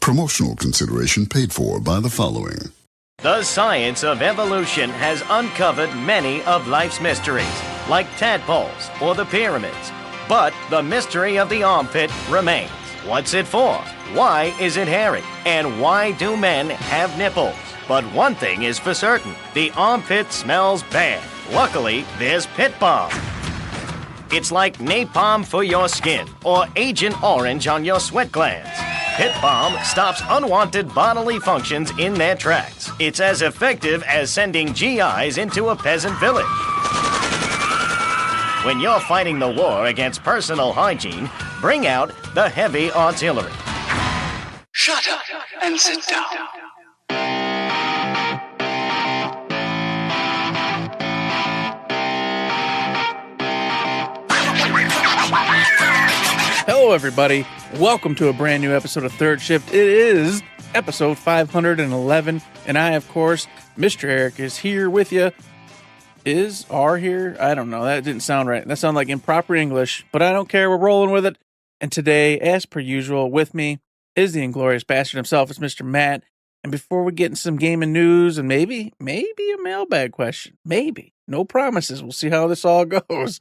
Promotional consideration paid for by the following. The science of evolution has uncovered many of life's mysteries, like tadpoles or the pyramids. But the mystery of the armpit remains. What's it for? Why is it hairy? And why do men have nipples? But one thing is for certain, the armpit smells bad. Luckily, there's Pit Balm. It's like napalm for your skin or Agent Orange on your sweat glands. Pit Balm stops unwanted bodily functions in their tracks. It's as effective as sending GIs into a peasant village. When you're fighting the war against personal hygiene, bring out the heavy artillery. Shut up and sit down. Hello, everybody. Welcome to a brand new episode of Third Shift. It is episode 511, and I, of course, Mr. Eric, is here with you. Are here? I don't know. That didn't sound right. That sounded like improper English, but I don't care. We're rolling with it. And today, as per usual, with me is the inglorious bastard himself. It's Mr. Matt. And before we get into some gaming news and maybe a mailbag question, maybe, no promises. We'll see how this all goes.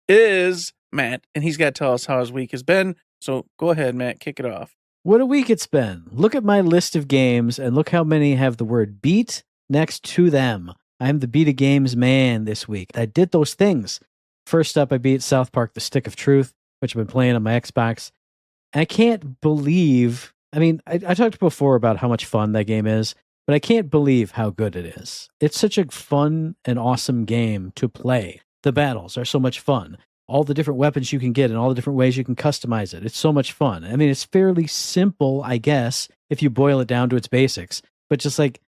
Is Matt, and he's got to tell us how his week has been. So go ahead, Matt, kick it off. What a week it's been. Look at my list of games and look how many have the word beat next to them. I'm the beat a games man this week. I did those things. First up, I beat South Park: The Stick of Truth, which I've been playing on my Xbox. And I can't believe, I talked before about how much fun that game is, but I can't believe how good it is. It's such a fun and awesome game to play. The battles are so much fun. All the different weapons you can get and all the different ways you can customize it. It's so much fun. It's fairly simple, I guess, if you boil it down to its basics. But just like,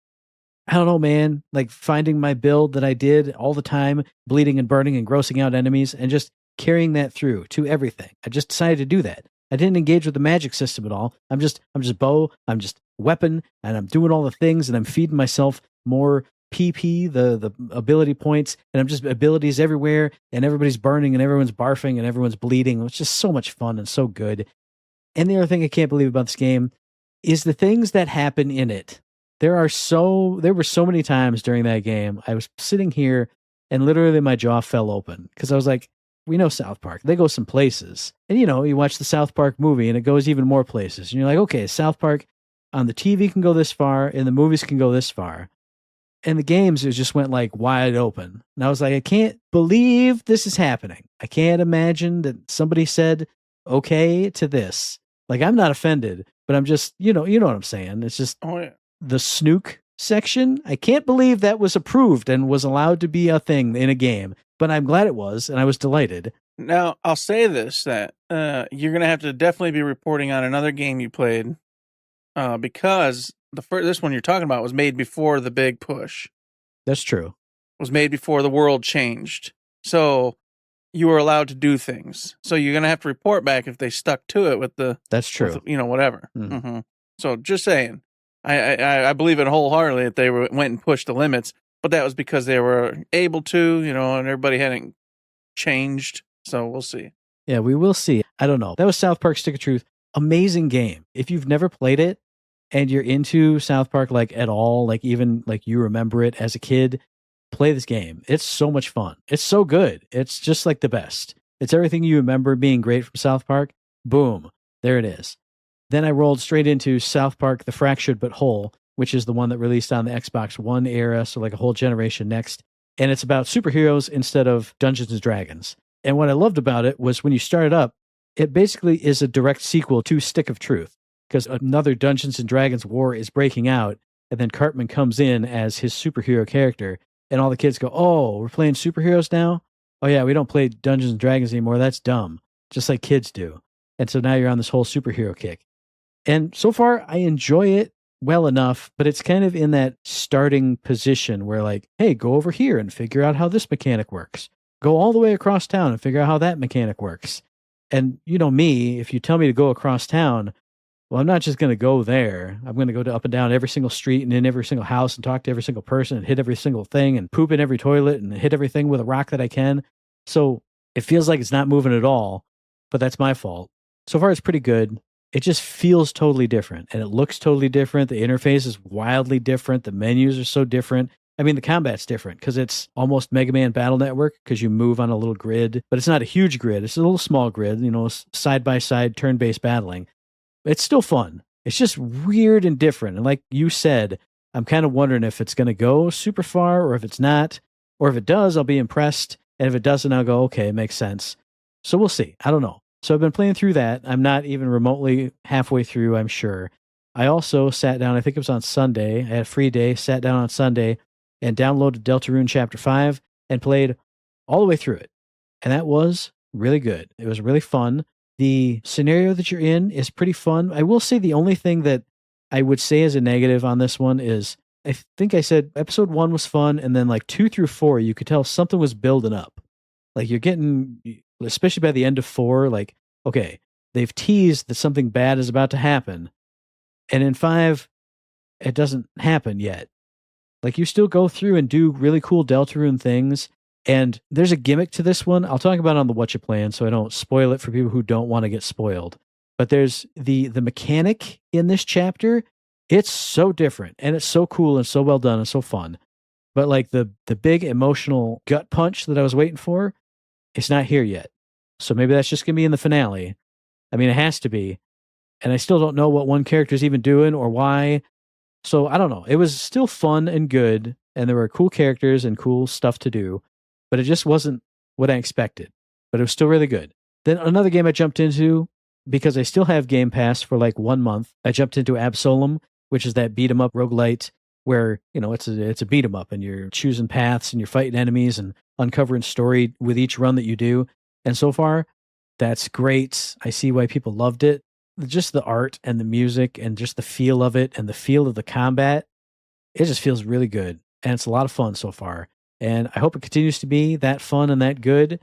I don't know, man, like finding my build that I did all the time, bleeding and burning and grossing out enemies, and just carrying that through to everything. I just decided to do that. I didn't engage with the magic system at all. I'm just bow, I'm just weapon, and I'm doing all the things, and I'm feeding myself more PP, the ability points, and I'm just abilities everywhere, and everybody's burning, and everyone's barfing, and everyone's bleeding. It's just so much fun and so good. And the other thing I can't believe about this game is the things that happen in it. There were so many times during that game, I was sitting here, and literally my jaw fell open, because I was like, we know South Park. They go some places. And, you watch the South Park movie, and it goes even more places. And you're like, okay, South Park on the TV can go this far, and the movies can go this far. And the games, it just went like wide open. And I was like, I can't believe this is happening. I can't imagine that somebody said okay to this. Like, I'm not offended, but I'm just, you know what I'm saying. It's just the snook section. I can't believe that was approved and was allowed to be a thing in a game, but I'm glad it was, and I was delighted. Now, I'll say this, that you're going to have to definitely be reporting on another game you played because this one you're talking about was made before the big push. That's true. It was made before the world changed. So you were allowed to do things. So you're going to have to report back if they stuck to it with the... That's true. With, whatever. Mm-hmm. So just saying, I believe it wholeheartedly that they went and pushed the limits, but that was because they were able to, and everybody hadn't changed. So we'll see. Yeah, we will see. I don't know. That was South Park: Stick of Truth. Amazing game. If you've never played it, and you're into South Park like at all, like even like you remember it as a kid, play this game. It's so much fun. It's so good. It's just like the best. It's everything you remember being great from South Park. Boom. There it is. Then I rolled straight into South Park: The Fractured But Whole, which is the one that released on the Xbox One era, so like a whole generation next. And it's about superheroes instead of Dungeons and Dragons. And what I loved about it was when you start it up, it basically is a direct sequel to Stick of Truth, because another Dungeons and Dragons war is breaking out, and then Cartman comes in as his superhero character, and all the kids go, oh, we're playing superheroes now? Oh yeah, we don't play Dungeons and Dragons anymore. That's dumb. Just like kids do. And so now you're on this whole superhero kick. And so far, I enjoy it well enough, but it's kind of in that starting position where like, hey, go over here and figure out how this mechanic works. Go all the way across town and figure out how that mechanic works. And you know me, if you tell me to go across town, well, I'm not just going to go there. I'm going to go up and down every single street and in every single house and talk to every single person and hit every single thing and poop in every toilet and hit everything with a rock that I can. So it feels like it's not moving at all, but that's my fault. So far, it's pretty good. it just feels totally different and it looks totally different. The interface is wildly different. The menus are so different. I mean, the combat's different because it's almost Mega Man Battle Network because you move on a little grid, but it's not a huge grid. It's a little small grid, side-by-side turn-based battling. It's still fun. It's just weird and different. And like you said, I'm kind of wondering if it's going to go super far or if it's not. Or if it does, I'll be impressed. And if it doesn't, I'll go, okay, it makes sense. So we'll see. I don't know. So I've been playing through that. I'm not even remotely halfway through, I'm sure. I also sat down, I think it was on Sunday. I had a free day, sat down on Sunday and downloaded Deltarune Chapter 5 and played all the way through it. And that was really good. It was really fun. The scenario that you're in is pretty fun. I will say the only thing that I would say as a negative on this one is, I think I said episode 1 was fun, and then like 2 through 4, you could tell something was building up. Like you're getting, especially by the end of 4, like, okay, they've teased that something bad is about to happen. And in 5, it doesn't happen yet. Like you still go through and do really cool Deltarune things. And there's a gimmick to this one. I'll talk about it on the What You Plan so I don't spoil it for people who don't want to get spoiled. But there's the mechanic in this chapter. It's so different and it's so cool and so well done and so fun. But like the big emotional gut punch that I was waiting for, it's not here yet. So maybe that's just going to be in the finale. I mean, it has to be. And I still don't know what one character is even doing or why. So I don't know. It was still fun and good. And there were cool characters and cool stuff to do. But it just wasn't what I expected. But it was still really good. Then another game I jumped into, because I still have Game Pass for like 1 month, I jumped into Absolem, which is that beat 'em up roguelite where, it's a beat 'em up and you're choosing paths and you're fighting enemies and uncovering story with each run that you do. And so far, that's great. I see why people loved it. Just the art and the music and just the feel of it and the feel of the combat, it just feels really good. And it's a lot of fun so far. And I hope it continues to be that fun and that good.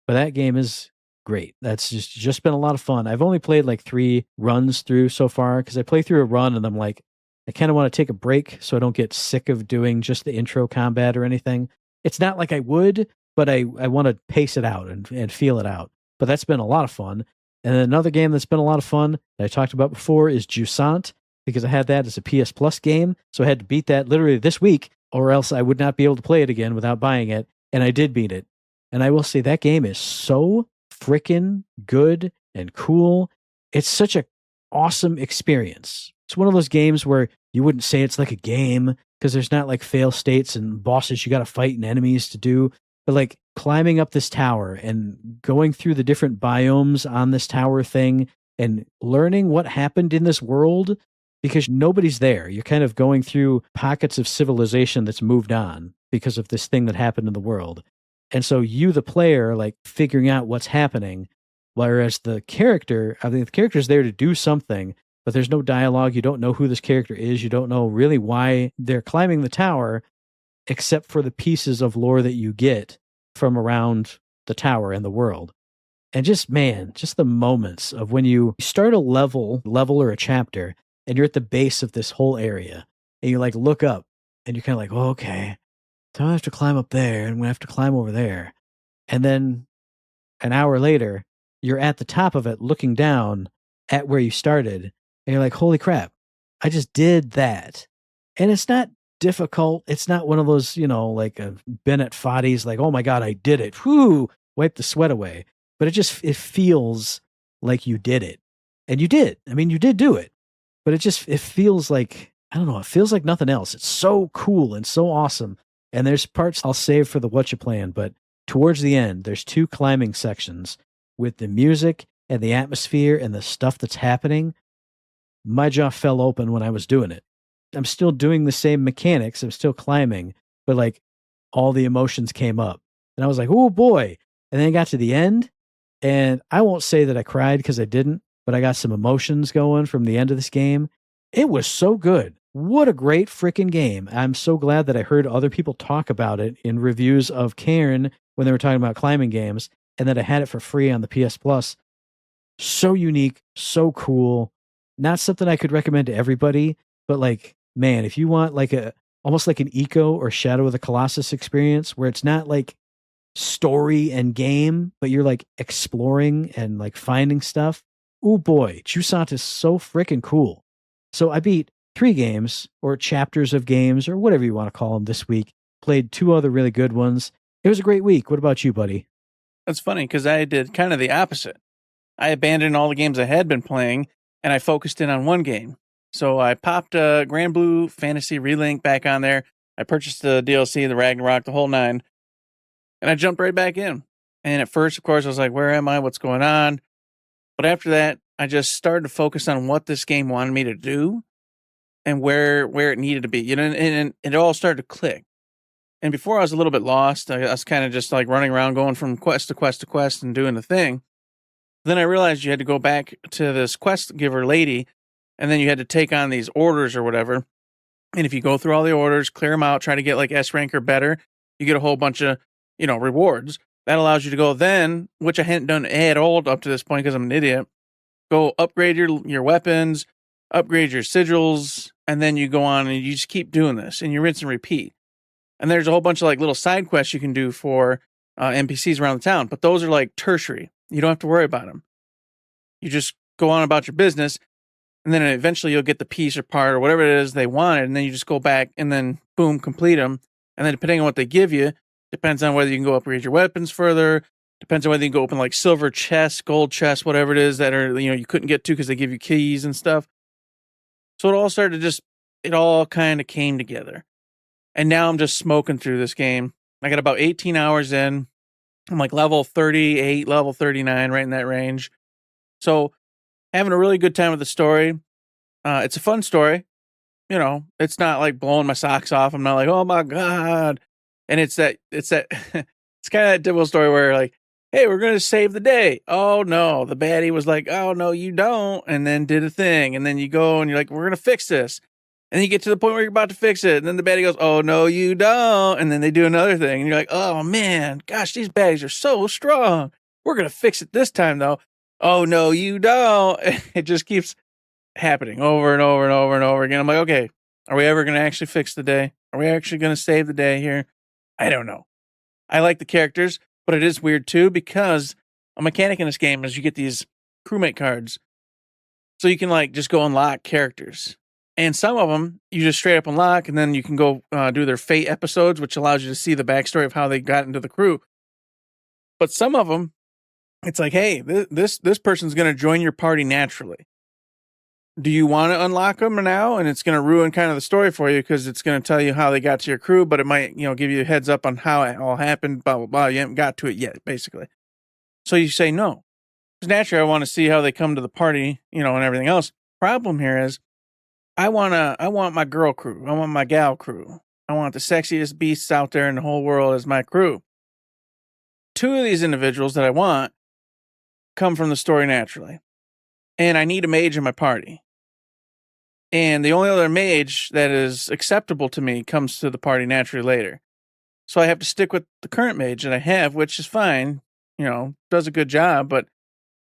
But that game is great. That's just been a lot of fun. I've only played like 3 runs through so far because I play through a run and I'm like, I kind of want to take a break so I don't get sick of doing just the intro combat or anything. It's not like I would, but I want to pace it out and feel it out. But that's been a lot of fun. And then another game that's been a lot of fun that I talked about before is Jusant, because I had that as a PS Plus game. So I had to beat that literally this week, or else I would not be able to play it again without buying it. And I did beat it. And I will say that game is so freaking good and cool. It's such an awesome experience. It's one of those games where you wouldn't say it's like a game because there's not like fail states and bosses you got to fight and enemies to do. But like climbing up this tower and going through the different biomes on this tower thing and learning what happened in this world, because nobody's there. You're kind of going through pockets of civilization that's moved on because of this thing that happened in the world. And so you, the player, like figuring out what's happening, whereas the character, I think the character's there to do something, but there's no dialogue. You don't know who this character is. You don't know really why they're climbing the tower, except for the pieces of lore that you get from around the tower and the world. And just, man, just the moments of when you start a level or a chapter, and you're at the base of this whole area, and you like look up, and you're kind of like, oh, okay, so I have to climb up there, and I'm going to have to climb over there. And then an hour later, you're at the top of it looking down at where you started, and you're like, holy crap, I just did that. And it's not difficult. It's not one of those, like a Bennett Foddy's, like, oh my God, I did it. Whoo, wipe the sweat away. But it feels like you did it. And you did. I mean, you did do it. But it feels like, I don't know, it feels like nothing else. It's so cool and so awesome. And there's parts I'll save for the What You Plan, but towards the end, there's 2 climbing sections with the music and the atmosphere and the stuff that's happening. My jaw fell open when I was doing it. I'm still doing the same mechanics. I'm still climbing, but like all the emotions came up. And I was like, oh boy. And then I got to the end, and I won't say that I cried because I didn't, but I got some emotions going from the end of this game. It was so good. What a great freaking game. I'm so glad that I heard other people talk about it in reviews of Cairn when they were talking about climbing games, and that I had it for free on the PS Plus. So unique, so cool. Not something I could recommend to everybody, but like, man, if you want like almost like an Eco or Shadow of the Colossus experience where it's not like story and game, but you're like exploring and like finding stuff, Oh boy, Jusant is so freaking cool. So I beat 3 games, or chapters of games, or whatever you want to call them this week. Played 2 other really good ones. It was a great week. What about you, buddy? That's funny because I did kind of the opposite. I abandoned all the games I had been playing and I focused in on one game. So I popped Grand Blue Fantasy Relink back on there. I purchased the DLC, the Ragnarok, the whole 9, and I jumped right back in. And at first, of course, I was like, where am I? What's going on? But after that, I just started to focus on what this game wanted me to do and where it needed to be. You know, and it all started to click. And before I was a little bit lost. I was kind of just like running around going from quest to quest to quest and doing the thing. Then I realized you had to go back to this quest giver lady, and then you had to take on these orders or whatever. And if you go through all the orders, clear them out, try to get like S rank or better, you get a whole bunch of, rewards. That allows you to go then, which I hadn't done at all up to this point because I'm an idiot, go upgrade your weapons, upgrade your sigils, and then you go on and you just keep doing this and you rinse and repeat. And there's a whole bunch of like little side quests you can do for NPCs around the town, but those are like tertiary. You don't have to worry about them. You just go on about your business, and then eventually you'll get the piece or part or whatever it is they wanted, and then you just go back and then boom, complete them. And then depending on what they give you, depends on whether you can go upgrade your weapons further, depends on whether you can go open like silver chests, gold chests, whatever it is that are, you couldn't get to because they give you keys and stuff. So it all started to it all kind of came together. And now I'm just smoking through this game. I got about 18 hours in. I'm like level 38, level 39, right in that range. So having a really good time with the story. It's a fun story. It's not like blowing my socks off. I'm not like, oh my God. And it's that, it's kind of that typical story where like, hey, we're going to save the day. Oh no. The baddie was like, oh no, you don't. And then did a thing. And then you go and you're like, we're going to fix this. And then you get to the point where you're about to fix it. And then the baddie goes, oh no, you don't. And then they do another thing. And you're like, oh man, gosh, these baddies are so strong. We're going to fix it this time though. Oh no, you don't. It just keeps happening over and over and over and over again. I'm like, okay, are we ever going to actually fix the day? Are we actually going to save the day here? I don't know. I like the characters, but it is weird too because a mechanic in this game is you get these crewmate cards. So you can like just go unlock characters. And some of them you just straight up unlock, and then you can go do their fate episodes, which allows you to see the backstory of how they got into the crew. But some of them, it's like, hey, this person's going to join your party naturally. Do you want to unlock them now? And it's going to ruin kind of the story for you because it's going to tell you how they got to your crew, but it might, give you a heads up on how it all happened, blah, blah, blah. You haven't got to it yet, basically. So you say no. Because naturally, I want to see how they come to the party, and everything else. Problem here is, I want my girl crew. I want my gal crew. I want the sexiest beasts out there in the whole world as my crew. 2 of these individuals that I want come from the story naturally. And I need a mage in my party. And the only other mage that is acceptable to me comes to the party naturally later. So I have to stick with the current mage that I have, which is fine, does a good job, but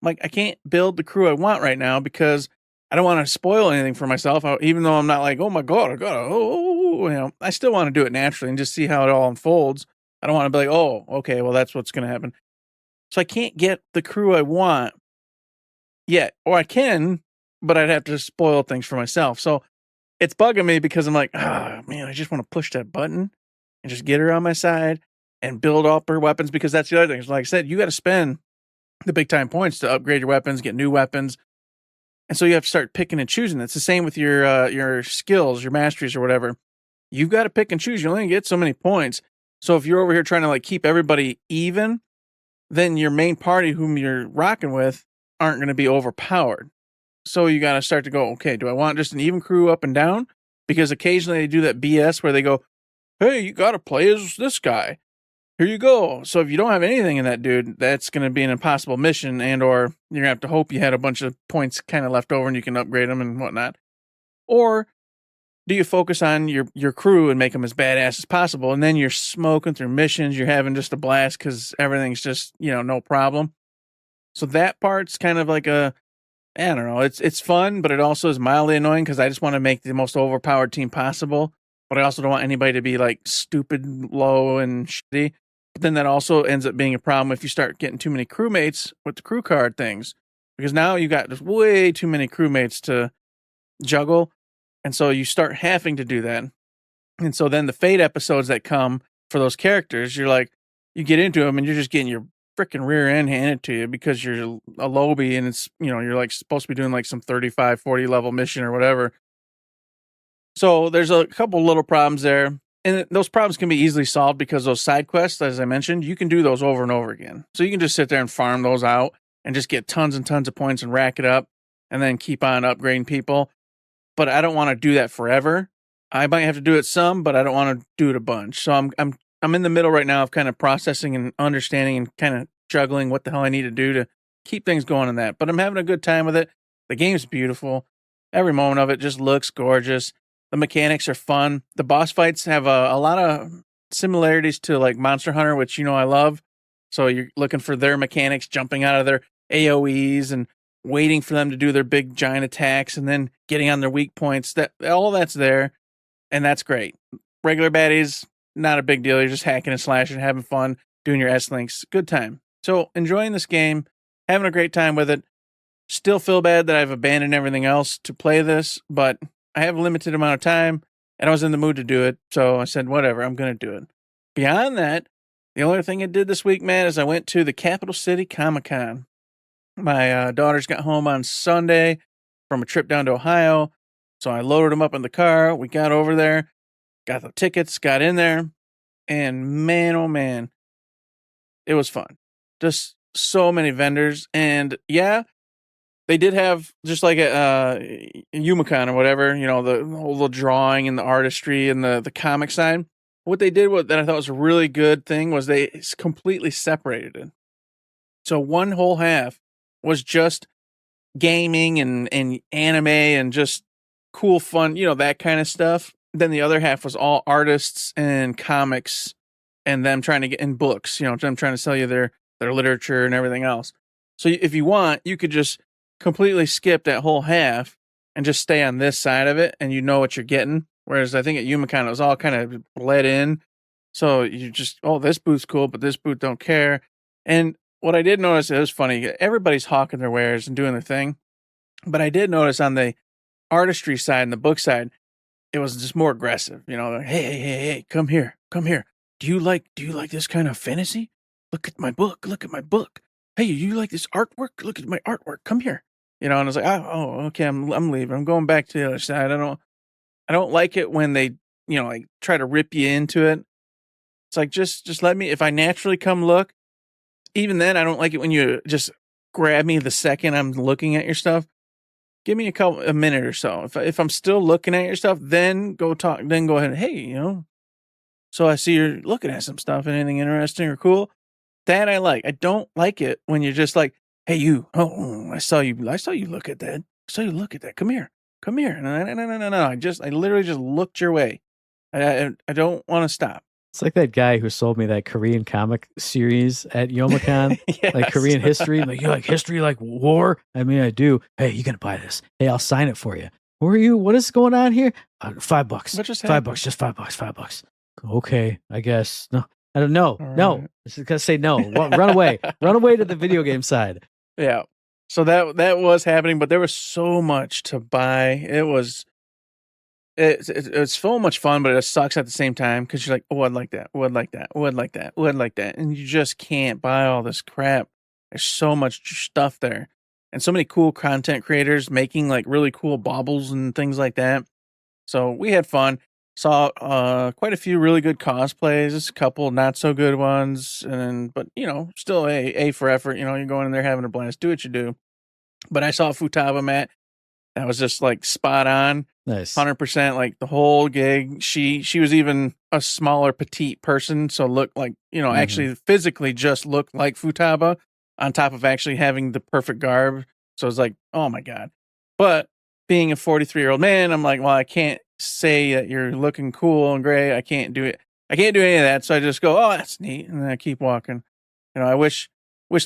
like I can't build the crew I want right now because I don't want to spoil anything for myself, even though I'm not like, oh my God, I gotta, I still want to do it naturally and just see how it all unfolds. I don't want to be like, oh, okay, well, that's what's going to happen. So I can't get the crew I want yet, or I can, but I'd have to spoil things for myself. So it's bugging me because I'm like, man, I just want to push that button and just get her on my side and build up her weapons because that's the other thing. So like I said, you got to spend the big time points to upgrade your weapons, get new weapons. And so you have to start picking and choosing. It's the same with your skills, your masteries or whatever. You've got to pick and choose. You only get so many points. So if you're over here trying to like keep everybody even, then your main party whom you're rocking with aren't going to be overpowered. So you got to start to go, okay, do I want just an even crew up and down? Because occasionally they do that BS where they go, hey, you got to play as this guy. Here you go. So if you don't have anything in that dude, that's going to be an impossible mission, and or you're going to have to hope you had a bunch of points kind of left over and you can upgrade them and whatnot. Or do you focus on your crew and make them as badass as possible, and then you're smoking through missions, you're having just a blast because everything's just, no problem. So that part's kind of like I don't know, it's fun, but it also is mildly annoying because I just want to make the most overpowered team possible, but I also don't want anybody to be like stupid, low, and shitty. But then that also ends up being a problem if you start getting too many crewmates with the crew card things. because now you got just way too many crewmates to juggle. And so you start having to do that. And so then the fate episodes that come for those characters, you're like, you get into them and you're just getting your freaking rear end handed to you because you're a lobby and it's, you're like supposed to be doing like some 35, 40 level mission or whatever. So there's a couple little problems there. And those problems can be easily solved because those side quests, as I mentioned, you can do those over and over again. So you can just sit there and farm those out and just get tons and tons of points and rack it up and then keep on upgrading people. But I don't want to do that forever. I might have to do it some, but I don't want to do it a bunch. So I'm in the middle right now of kind of processing and understanding and kind of juggling what the hell I need to do to keep things going in that. But I'm having a good time with it. The game's beautiful. Every moment of it just looks gorgeous. The mechanics are fun. The boss fights have a lot of similarities to like Monster Hunter, which I love. So you're looking for their mechanics, jumping out of their AoEs and waiting for them to do their big giant attacks and then getting on their weak points. That all of that's there, and that's great. Regular baddies, not a big deal. You're just hacking and slashing, having fun, doing your S-links. Good time. So enjoying this game, having a great time with it. Still feel bad that I've abandoned everything else to play this, but I have a limited amount of time, and I was in the mood to do it, so I said, whatever, I'm going to do it. Beyond that, the only thing I did this week, man, is I went to the Capital City Comic-Con. My daughters got home on Sunday from a trip down to Ohio, so I loaded them up in the car. We got over there, got the tickets, got in there, and man, oh man, it was fun. Just so many vendors, and yeah, they did have just like a Umicon or whatever, the whole little drawing and the artistry and the comic side. What they did that I thought was a really good thing was they completely separated it. So one whole half was just gaming and anime and just cool fun, that kind of stuff. Then the other half was all artists and comics and them trying to get in books, them trying to sell you their literature and everything else. So if you want, you could just completely skip that whole half and just stay on this side of it and you know what you're getting. Whereas I think at Umicon, it was all kind of bled in. So you just, this booth's cool, but this booth don't care. And what I did notice, it was funny. Everybody's hawking their wares and doing their thing. But I did notice on the artistry side and the book side, it was just more aggressive. Like, hey, come here. Do you like this kind of fantasy? Look at my book. Hey, you like this artwork? Look at my artwork. Come here. And I was like, okay, I'm leaving. I'm going back to the other side. I don't like it when they, like try to rip you into it. It's like, just let me, if I naturally come look, even then, I don't like it when you just grab me the second I'm looking at your stuff. Give me a minute or so. If I'm still looking at your stuff, then go talk, then go ahead. Hey, so I see you're looking at some stuff. Anything interesting or cool? That I like. I don't like it when you're just like, hey, you. Oh, I saw you look at that. Come here. No. I literally just looked your way. I don't want to stop. It's like that guy who sold me that Korean comic series at Youmacon, Yes. like Korean history. Like, you like history, like war? I mean, I do. Hey, you gonna buy this? Hey, I'll sign it for you. Who are you? What is going on here? $5. What just $5, happened? just $5. Okay, I guess. No, I don't know. All No, right. I just gotta say no. Run away. Run away to the video game side. Yeah. So that was happening, but there was so much to buy. It's so much fun, but it sucks at the same time because you're like, I'd like that. I'd like that. And you just can't buy all this crap. There's so much stuff there. And so many cool content creators making like really cool baubles and things like that. So we had fun. Saw quite a few really good cosplays, a couple not so good ones, but still a for effort. You're going in there having a blast. Do what you do. But I saw a Futaba mat that was just like spot on. Nice. 100%, like the whole gig. She was even a smaller petite person, so looked like, actually physically just looked like Futaba on top of actually having the perfect garb. So it's like, oh my God. But being a 43-year-old man, I'm like, well, I can't say that you're looking cool and great. I can't do it. I can't do any of that. So I just go, oh, that's neat. And then I keep walking. I wish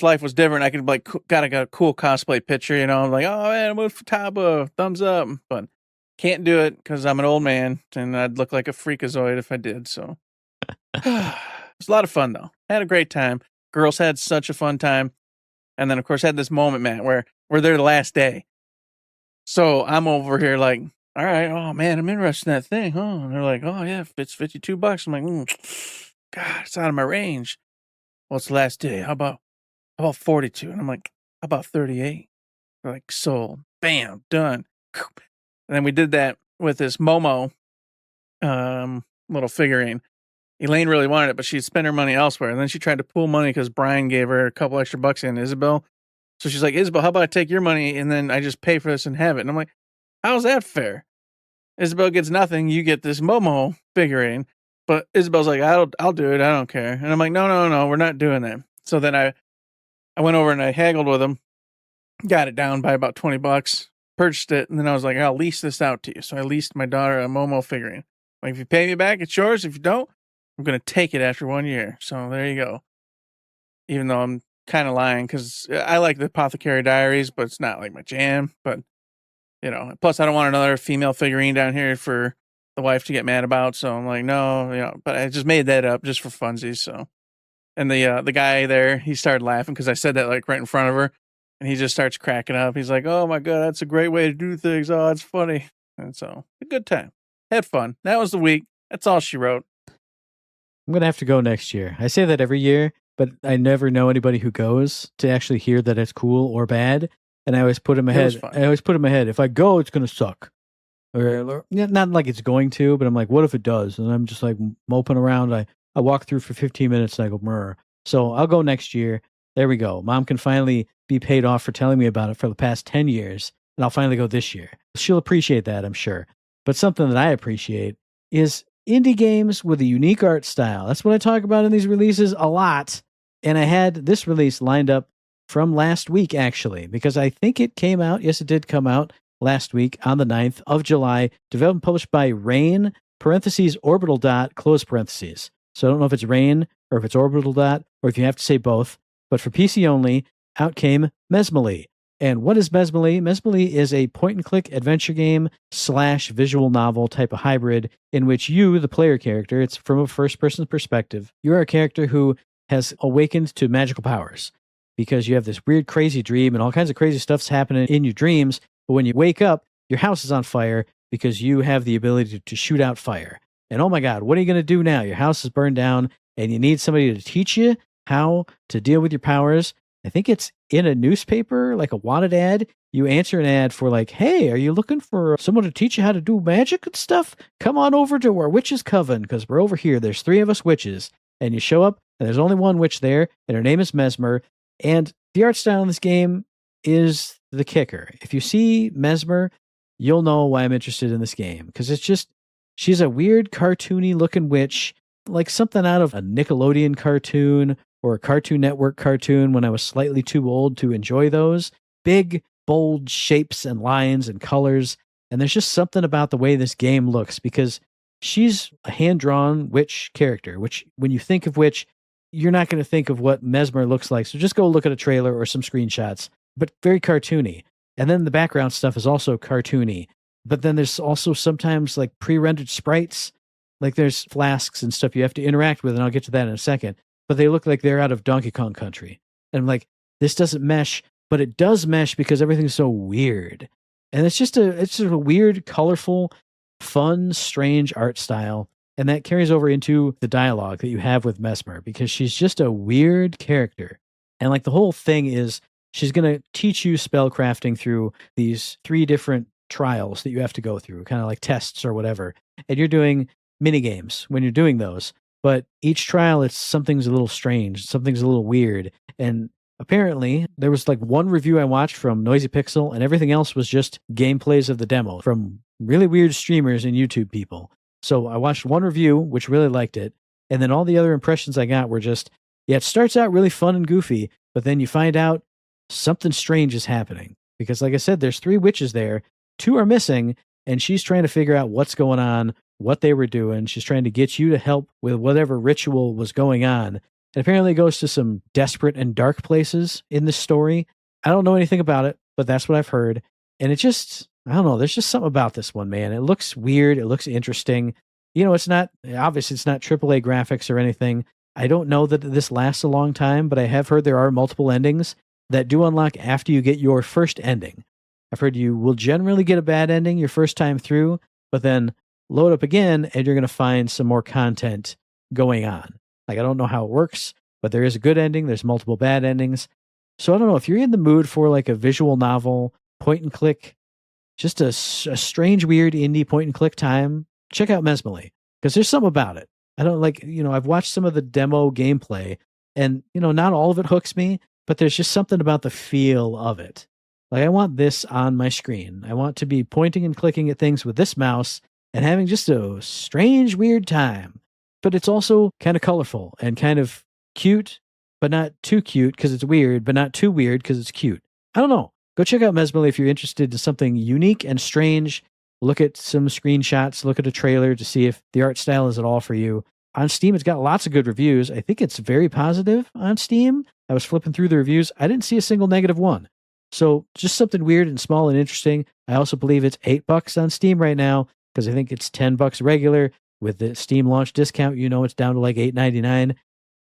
life was different. I could got a cool cosplay picture, I'm like, oh man, I'm with Futaba, thumbs up. But can't do it because I'm an old man and I'd look like a freakazoid if I did. So it was a lot of fun though. Had a great time. Girls had such a fun time. And then of course had this moment, Matt, where We're there the last day. So I'm over here like, all right, oh man, I'm interested in that thing, huh? And they're like, oh yeah, it's $52. I'm like, God, it's out of my range. Well, it's the last day. How about 42? And I'm like, how about 38? They're like, sold. Bam, done. And then we did that with this Momo little figurine. Elaine really wanted it, but she'd spent her money elsewhere. And then she tried to pool money because Brian gave her a couple extra bucks in Isabel. So she's like, Isabel, how about I take your money and then I just pay for this and have it? And I'm like, how's that fair? Isabel gets nothing. You get this Momo figurine. But Isabel's like, I'll do it. I don't care. And I'm like, no, we're not doing that. So then I went over and I haggled with him, got it down by about $20, purchased it. And then I was like, I'll lease this out to you. So I leased my daughter a Momo figurine. Like, if you pay me back, it's yours. If you don't, I'm going to take it after 1 year. So there you go. Even though I'm kind of lying because I like the Apothecary Diaries, but it's not like my jam. But, plus I don't want another female figurine down here for the wife to get mad about. So I'm like, no, but I just made that up just for funsies. So, and the guy there, he started laughing because I said that like right in front of her, and he just starts cracking up. He's like, oh my God, that's a great way to do things. Oh, it's funny. And so a good time. Had fun. That was the week. That's all she wrote. I'm going to have to go next year. I say that every year, but I never know anybody who goes to actually hear that it's cool or bad. And I always put in my head, if I go, it's going to suck. Or not like it's going to, but I'm like, what if it does? And I'm just like moping around. I walk through for 15 minutes and I go, murr. So I'll go next year. There we go. Mom can finally be paid off for telling me about it for the past 10 years. And I'll finally go this year. She'll appreciate that, I'm sure. But something that I appreciate is indie games with a unique art style. That's what I talk about in these releases a lot. And I had this release lined up from last week, actually, because I think it came out. Yes, it did come out last week on the 9th of July. Developed and published by Rain, (orbital dot, close parentheses). So I don't know if it's Rain or if it's Orbital Dot or if you have to say both. But for PC only, out came Mesmalie. And what is Mesmalie? Mesmalie is a point-and-click adventure game / visual novel type of hybrid in which you, the player character, it's from a first-person perspective, you are a character who has awakened to magical powers because you have this weird, crazy dream and all kinds of crazy stuff's happening in your dreams. But when you wake up, your house is on fire because you have the ability to shoot out fire. And oh my God, what are you going to do now? Your house is burned down and you need somebody to teach you how to deal with your powers. I think it's in a newspaper, like a wanted ad. You answer an ad for like, hey, are you looking for someone to teach you how to do magic and stuff? Come on over to our witches' coven because we're over here. There's 3 of us witches. And you show up and there's only one witch there and her name is Mesmer. And the art style in this game is the kicker. If you see Mesmer, you'll know why I'm interested in this game because it's just, she's a weird cartoony looking witch, like something out of a Nickelodeon cartoon or a Cartoon Network cartoon when I was slightly too old to enjoy those. Big, bold shapes and lines and colors. And there's just something about the way this game looks because she's a hand-drawn witch character, which when you think of witch, you're not going to think of what Mesmer looks like. So just go look at a trailer or some screenshots, but very cartoony. And then the background stuff is also cartoony. But then there's also sometimes like pre-rendered sprites. Like there's flasks and stuff you have to interact with, and I'll get to that in a second. But they look like they're out of Donkey Kong Country. And I'm like, this doesn't mesh, but it does mesh because everything's so weird. And it's just a weird, colorful, fun, strange art style. And that carries over into the dialogue that you have with Mesmer because she's just a weird character. And like the whole thing is she's going to teach you spellcrafting through these 3 different trials that you have to go through, kind of like tests or whatever. And you're doing mini games when you're doing those. But each trial, something's a little strange. Something's a little weird. And apparently, there was like one review I watched from Noisy Pixel, and everything else was just gameplays of the demo from really weird streamers and YouTube people. So I watched one review, which really liked it. And then all the other impressions I got were just, it starts out really fun and goofy, but then you find out something strange is happening. Because like I said, there's 3 witches there. 2 are missing, and she's trying to figure out what's going on, what they were doing. She's trying to get you to help with whatever ritual was going on. And apparently it goes to some desperate and dark places in this story. I don't know anything about it, but that's what I've heard. And it just, I don't know, there's just something about this one, man. It looks weird. It looks interesting. It's not AAA graphics or anything. I don't know that this lasts a long time, but I have heard there are multiple endings. that do unlock after you get your first ending. I've heard you will generally get a bad ending your first time through, but then load up again and you're going to find some more content going on. Like, I don't know how it works, but there is a good ending. There's multiple bad endings. So I don't know if you're in the mood for like a visual novel, point and click, just a strange, weird indie point and click time, check out Mesmalie, because there's something about it. I don't like, I've watched some of the demo gameplay and, not all of it hooks me, but there's just something about the feel of it. Like, I want this on my screen. I want to be pointing and clicking at things with this mouse and having just a strange, weird time. But it's also kind of colorful and kind of cute, but not too cute because it's weird, but not too weird because it's cute. I don't know. Go check out Mesmalie if you're interested in something unique and strange. Look at some screenshots, look at a trailer to see if the art style is at all for you. On Steam, it's got lots of good reviews. I think it's very positive on Steam. I was flipping through the reviews. I didn't see a single negative one. So just something weird and small and interesting. I also believe it's $8 on Steam right now because I think it's $10 regular. With the Steam launch discount, it's down to like $8.99.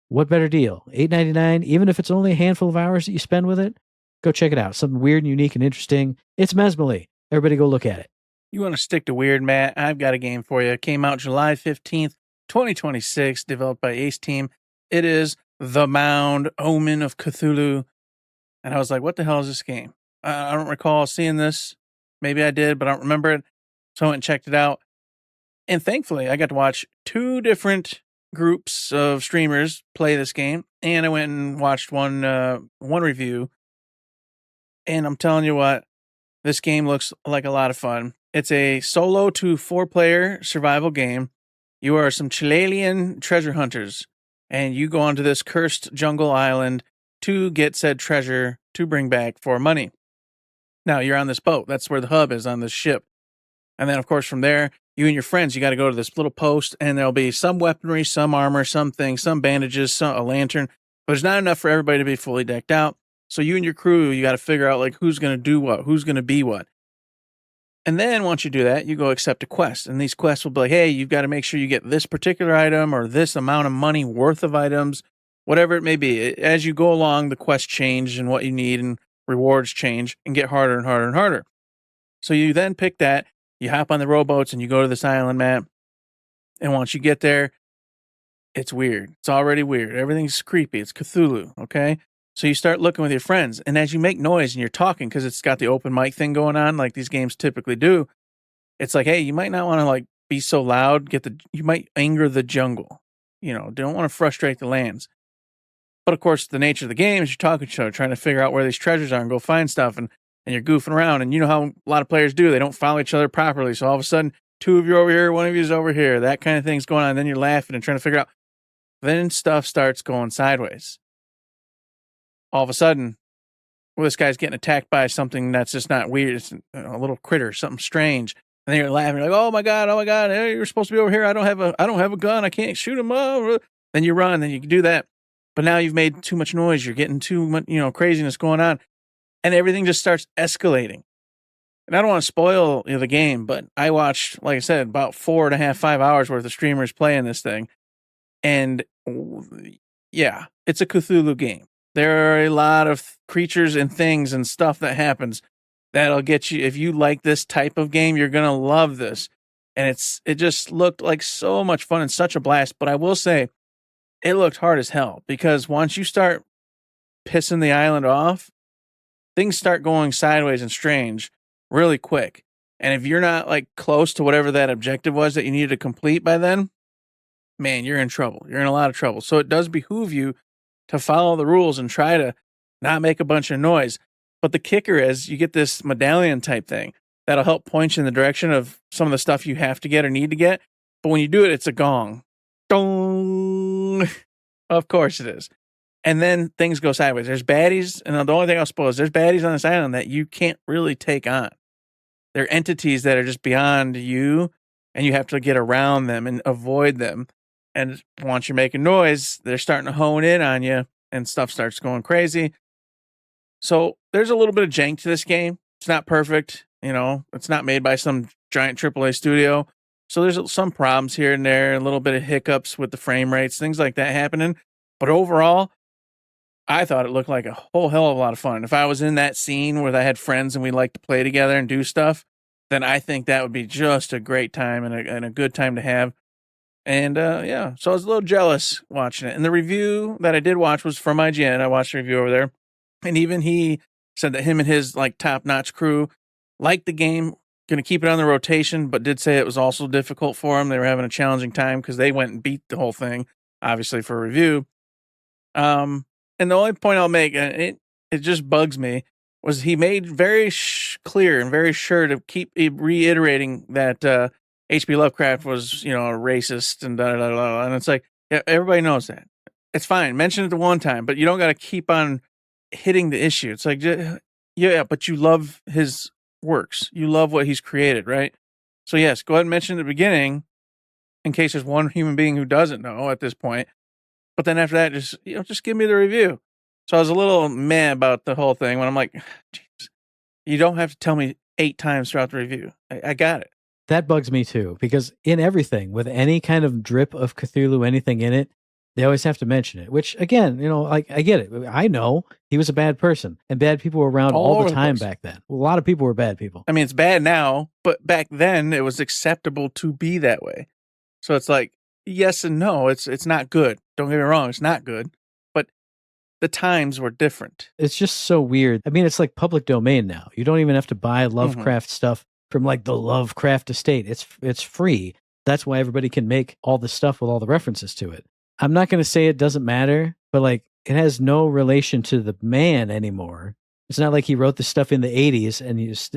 What better deal? $8.99, even if it's only a handful of hours that you spend with it? Go check it out. Something weird and unique and interesting. It's Mesmalie. Everybody go look at it. You want to stick to weird, Matt? I've got a game for you. It came out July 15th, 2026, developed by Ace Team. It is The Mound, Omen of Cthulhu. And I was like, what the hell is this game? I don't recall seeing this. Maybe I did, but I don't remember it. So I went and checked it out. And thankfully, I got to watch 2 different groups of streamers play this game. And I went and watched one review. And I'm telling you what, this game looks like a lot of fun. It's a solo to 4-player survival game. You are some Chilean treasure hunters, and you go onto this cursed jungle island to get said treasure to bring back for money. Now, you're on this boat. That's where the hub is, on this ship. And then, of course, from there, you and your friends, you got to go to this little post, and there'll be some weaponry, some armor, some things, some bandages, a lantern. But there's not enough for everybody to be fully decked out. So you and your crew, you got to figure out, like, who's going to do what, who's going to be what. And then once you do that, you go accept a quest. And these quests will be like, hey, you've got to make sure you get this particular item or this amount of money worth of items, whatever it may be. As you go along, the quests change and what you need and rewards change and get harder and harder and harder. So you then pick that, you hop on the rowboats and you go to this island map. And once you get there, it's weird. It's already weird. Everything's creepy. It's Cthulhu, okay? So you start looking with your friends, and as you make noise and you're talking, because it's got the open mic thing going on, like these games typically do, it's like, hey, you might not want to like be so loud. You might anger the jungle. Don't want to frustrate the lands. But of course, the nature of the game is you're talking to each other, trying to figure out where these treasures are and go find stuff, and you're goofing around. And you know how a lot of players do; they don't follow each other properly. So all of a sudden, 2 of you are over here, 1 of you is over here. That kind of thing's going on. And then you're laughing and trying to figure out. Then stuff starts going sideways. All of a sudden, this guy's getting attacked by something that's just not weird. It's a little critter, something strange. And then you're laughing, you're like, oh my God, hey, you're supposed to be over here. I don't have a gun. I can't shoot him up. Then you run, then you can do that. But now you've made too much noise. You're getting too much, craziness going on. And everything just starts escalating. And I don't want to spoil the game, but I watched, like I said, about 4.5, 5 hours worth of streamers playing this thing. And yeah, it's a Cthulhu game. There are a lot of creatures and things and stuff that happens that'll get you. If you like this type of game, you're going to love this. And it just looked like so much fun and such a blast. But I will say it looked hard as hell, because once you start pissing the island off, things start going sideways and strange really quick. And if you're not like close to whatever that objective was that you needed to complete by then, man, you're in trouble. You're in a lot of trouble. So it does behoove you to follow the rules and try to not make a bunch of noise. But the kicker is you get this medallion type thing that'll help point you in the direction of some of the stuff you have to get or need to get. But when you do it, it's a gong. Dong. Of course it is. And then things go sideways. There's baddies. And the only thing I'll spoil is there's baddies on this island that you can't really take on. They're entities that are just beyond you, and you have to get around them and avoid them. And once you're making noise, they're starting to hone in on you, and stuff starts going crazy. So there's a little bit of jank to this game. It's not perfect. It's not made by some giant AAA studio. So there's some problems here and there, a little bit of hiccups with the frame rates, things like that happening. But overall, I thought it looked like a whole hell of a lot of fun. If I was in that scene where I had friends and we like to play together and do stuff, then I think that would be just a great time and a good time to have. And yeah, so I was a little jealous watching it. And the review that I did watch was from IGN. I watched the review over there. And even he said that him and his like top-notch crew liked the game, going to keep it on the rotation, but did say it was also difficult for them. They were having a challenging time because they went and beat the whole thing, obviously, for review. And the only point I'll make, and it just bugs me, was he made very clear and very sure to keep reiterating that H.P. Lovecraft was, a racist and da-da-da-da. And it's like, yeah, everybody knows that. It's fine. Mention it the one time, but you don't got to keep on hitting the issue. It's like, yeah, but you love his works. You love what he's created, right? So yes, go ahead and mention it at the beginning in case there's one human being who doesn't know at this point. But then after that, just give me the review. So I was a little mad about the whole thing when I'm like, geez, you don't have to tell me 8 times throughout the review. I got it. That bugs me too, because in everything, with any kind of drip of Cthulhu, anything in it, they always have to mention it, which again, like I get it. I know he was a bad person and bad people were around all the time back then. A lot of people were bad people. I mean, it's bad now, but back then it was acceptable to be that way. So it's like, yes and no, it's not good. Don't get me wrong. It's not good, but the times were different. It's just so weird. I mean, it's like public domain now. You don't even have to buy Lovecraft stuff from like the Lovecraft estate. It's free. That's why everybody can make all the stuff with all the references to it. I'm not going to say it doesn't matter, but like it has no relation to the man anymore. It's not like he wrote the stuff in the 80s and he's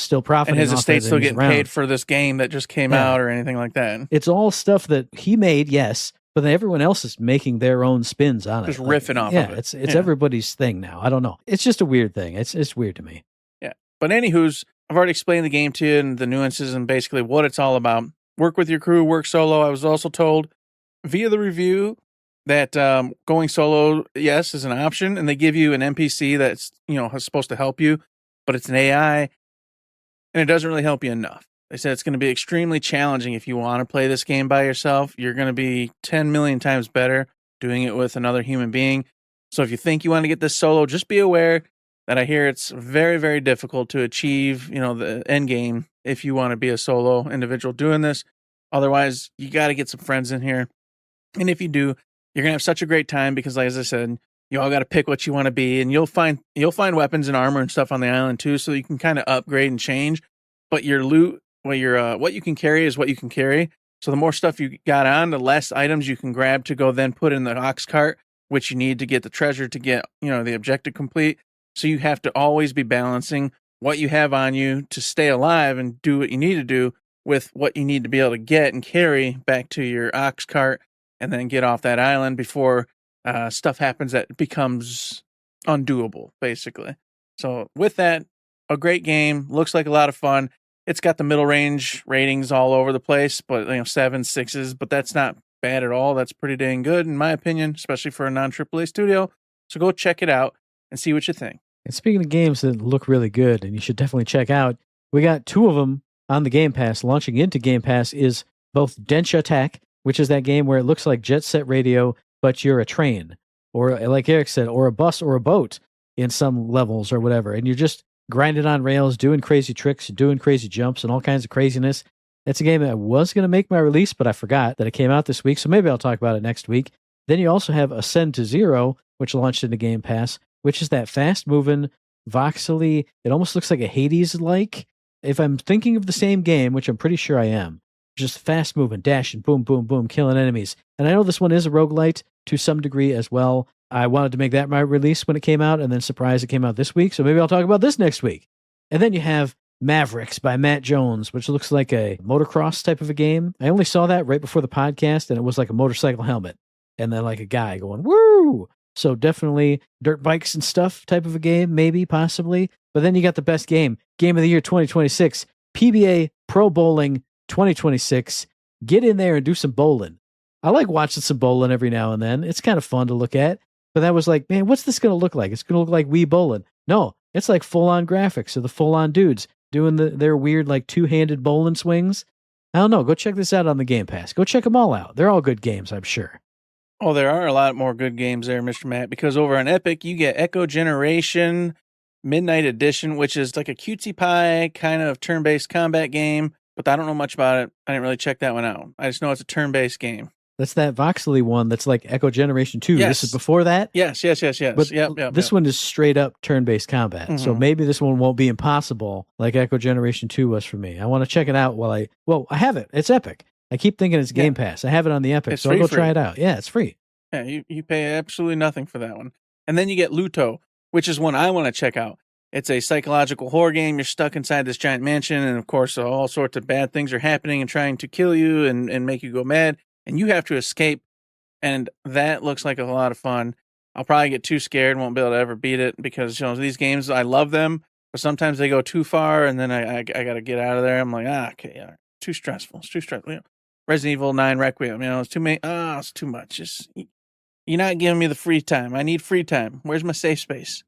still profiting. And his estate's still getting paid for this game that just came out or anything like that. It's all stuff that he made, yes, but then everyone else is making their own spins on it. Just riffing off of it. It's everybody's thing now. I don't know. It's just a weird thing. It's weird to me. Yeah. But anywho's, I've already explained the game to you and the nuances and basically what it's all about. Work with your crew, work solo. I was also told via the review that going solo, yes, is an option, and they give you an NPC that's supposed to help you, but it's an AI, and it doesn't really help you enough. They said it's going to be extremely challenging if you want to play this game by yourself. You're going to be 10 million times better doing it with another human being. So if you think you want to get this solo, just be aware that I hear it's very, very difficult to achieve, the end game if you want to be a solo individual doing this. Otherwise, you got to get some friends in here. And if you do, you're going to have such a great time because, like, as I said, you all got to pick what you want to be, and you'll find weapons and armor and stuff on the island too, so you can kind of upgrade and change. But your loot, what you can carry is what you can carry. So the more stuff you got on, the less items you can grab to go then put in the ox cart, which you need to get the treasure to get, the objective complete. So you have to always be balancing what you have on you to stay alive and do what you need to do with what you need to be able to get and carry back to your ox cart and then get off that island before stuff happens that becomes undoable, basically. So with that, a great game. Looks like a lot of fun. It's got the middle range ratings all over the place, but 7s, 6s, but that's not bad at all. That's pretty dang good, in my opinion, especially for a non-AAA studio. So go check it out and see what you think. And speaking of games that look really good and you should definitely check out, we got 2 of them on the Game Pass. Launching into Game Pass is both Densha Attack, which is that game where it looks like Jet Set Radio, but you're a train, or like Eric said, or a bus or a boat in some levels or whatever. And you're just grinding on rails, doing crazy tricks, doing crazy jumps and all kinds of craziness. It's a game that was going to make my release, but I forgot that it came out this week. So maybe I'll talk about it next week. Then you also have Ascend to Zero, which launched into Game Pass, which is that fast-moving, voxely, it almost looks like a Hades-like. If I'm thinking of the same game, which I'm pretty sure I am, just fast-moving, dashing, boom, boom, boom, killing enemies. And I know this one is a roguelite to some degree as well. I wanted to make that my release when it came out, and then surprise, it came out this week, so maybe I'll talk about this next week. And then you have Mavericks by Matt Jones, which looks like a motocross type of a game. I only saw that right before the podcast, and it was like a motorcycle helmet, and then like a guy going, woo! So definitely dirt bikes and stuff type of a game, maybe, possibly. But then you got the best game of the year 2026, PBA Pro Bowling 2026. Get in there and do some bowling. I like watching some bowling every now and then. It's kind of fun to look at. But that was like, man, what's this going to look like? It's going to look like Wii Bowling. No, it's like full-on graphics of the full-on dudes doing their weird like two-handed bowling swings. I don't know. Go check this out on the Game Pass. Go check them all out. They're all good games, I'm sure. Oh, there are a lot more good games there, Mr. Matt, because over on Epic, you get Echo Generation Midnight Edition, which is like a cutesy pie kind of turn-based combat game, but I don't know much about it. I didn't really check that one out. I just know it's a turn-based game. That's that voxely one that's like Echo Generation 2. Yes. This is before that? Yes. But Yep. this one is straight up turn-based combat. So maybe this one won't be impossible like Echo Generation 2 was for me. I want to check it out while I have it. It's Epic. I keep thinking it's Game Pass. I have it on the Epic, so I'll go try it out. Yeah, it's free. Yeah, you pay absolutely nothing for that one. And then you get Luto, which is one I want to check out. It's a psychological horror game. You're stuck inside this giant mansion, and of course, all sorts of bad things are happening and trying to kill you and make you go mad, and you have to escape. And that looks like a lot of fun. I'll probably get too scared and won't be able to ever beat it because these games, I love them, but sometimes they go too far, and then I got to get out of there. I'm like, okay, yeah, too stressful. It's too stressful. Resident Evil 9 Requiem, it's too many. It's too much. You're not giving me the free time. I need free time. Where's my safe space?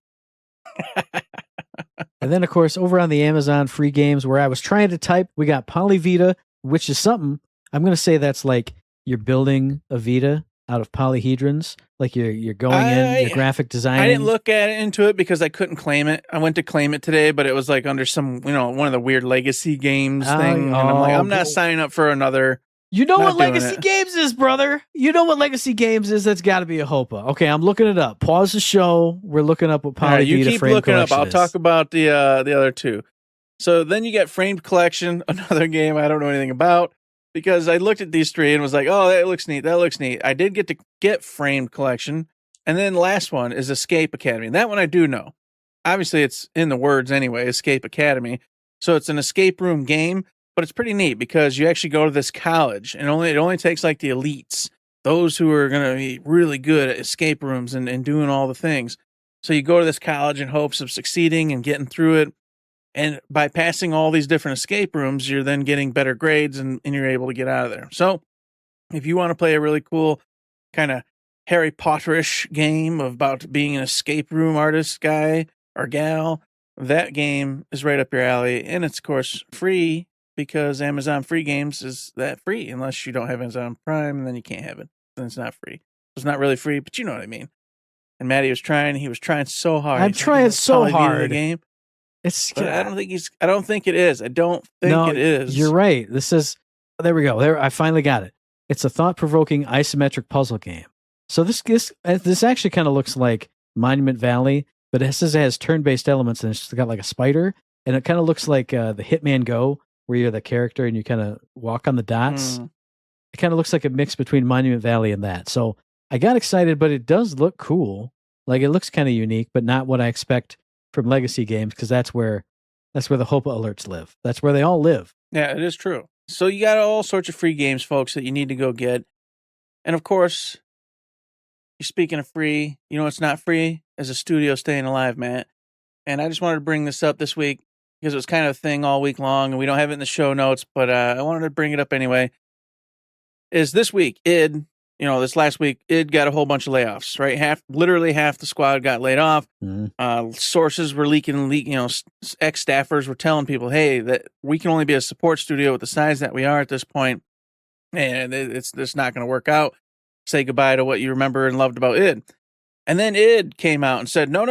And then, of course, over on the Amazon free games where I was trying to type, we got Polyvita, which is something. I'm going to say that's like you're building a Vita out of polyhedrons. Like you're going in, your graphic design. I didn't look into it because I couldn't claim it. I went to claim it today, but it was like under some, one of the weird legacy games thing. And I'm like, I'm not signing up for another. You know what Legacy Games is, brother. You know what Legacy Games is. That's got to be a HOPA. Okay, I'm looking it up. Pause the show. We're looking up what Polyvita you keep Framed looking Collection up. I'll is. talk about the other two. So then you get Framed Collection, another game I don't know anything about because I looked at these three and was like, oh, that looks neat. That looks neat. I did get Framed Collection, and then the last one is Escape Academy. That one I do know. Obviously, it's in the words anyway. Escape Academy. So it's an escape room game. But it's pretty neat because you actually go to this college and it only takes like the elites, those who are going to be really good at escape rooms and doing all the things. So you go to this college in hopes of succeeding and getting through it. And by passing all these different escape rooms, you're then getting better grades and you're able to get out of there. So if you want to play a really cool kind of Harry Potterish game about being an escape room artist guy or gal, that game is right up your alley. And it's, of course, free. Because Amazon free games is that free unless you don't have Amazon Prime, and then you can't have it. Then it's not free. It's not really free, but you know what I mean. And Maddie was trying. He was trying so hard. I'm trying so hard. Game. I don't think I don't think it is. I don't think it is. You're right. There we go. There, I finally got it. It's a thought-provoking isometric puzzle game. So this actually kind of looks like Monument Valley, but it says it has turn-based elements, and it's got like a spider, and it kind of looks like the Hitman Go, where you're the character and you kind of walk on the dots. It kind of looks like a mix between Monument Valley and that. So I got excited, but it does look cool. Like it looks kind of unique, but not what I expect from Legacy Games because that's where the HOPA alerts live. That's where they all live. Yeah, it is true. So you got all sorts of free games, folks, that you need to go get. And of course, you're speaking of free, it's not free as a studio staying alive, Matt. And I just wanted to bring this up this week. Because it was kind of a thing all week long, and we don't have it in the show notes, but I wanted to bring it up anyway. Is this week, this last week, id got a whole bunch of layoffs, right? Literally half the squad got laid off. Sources were leaking, ex-staffers were telling people, hey, that we can only be a support studio with the size that we are at this point, and it's not going to work out. Say goodbye to what you remember and loved about id. And then id came out and said, no,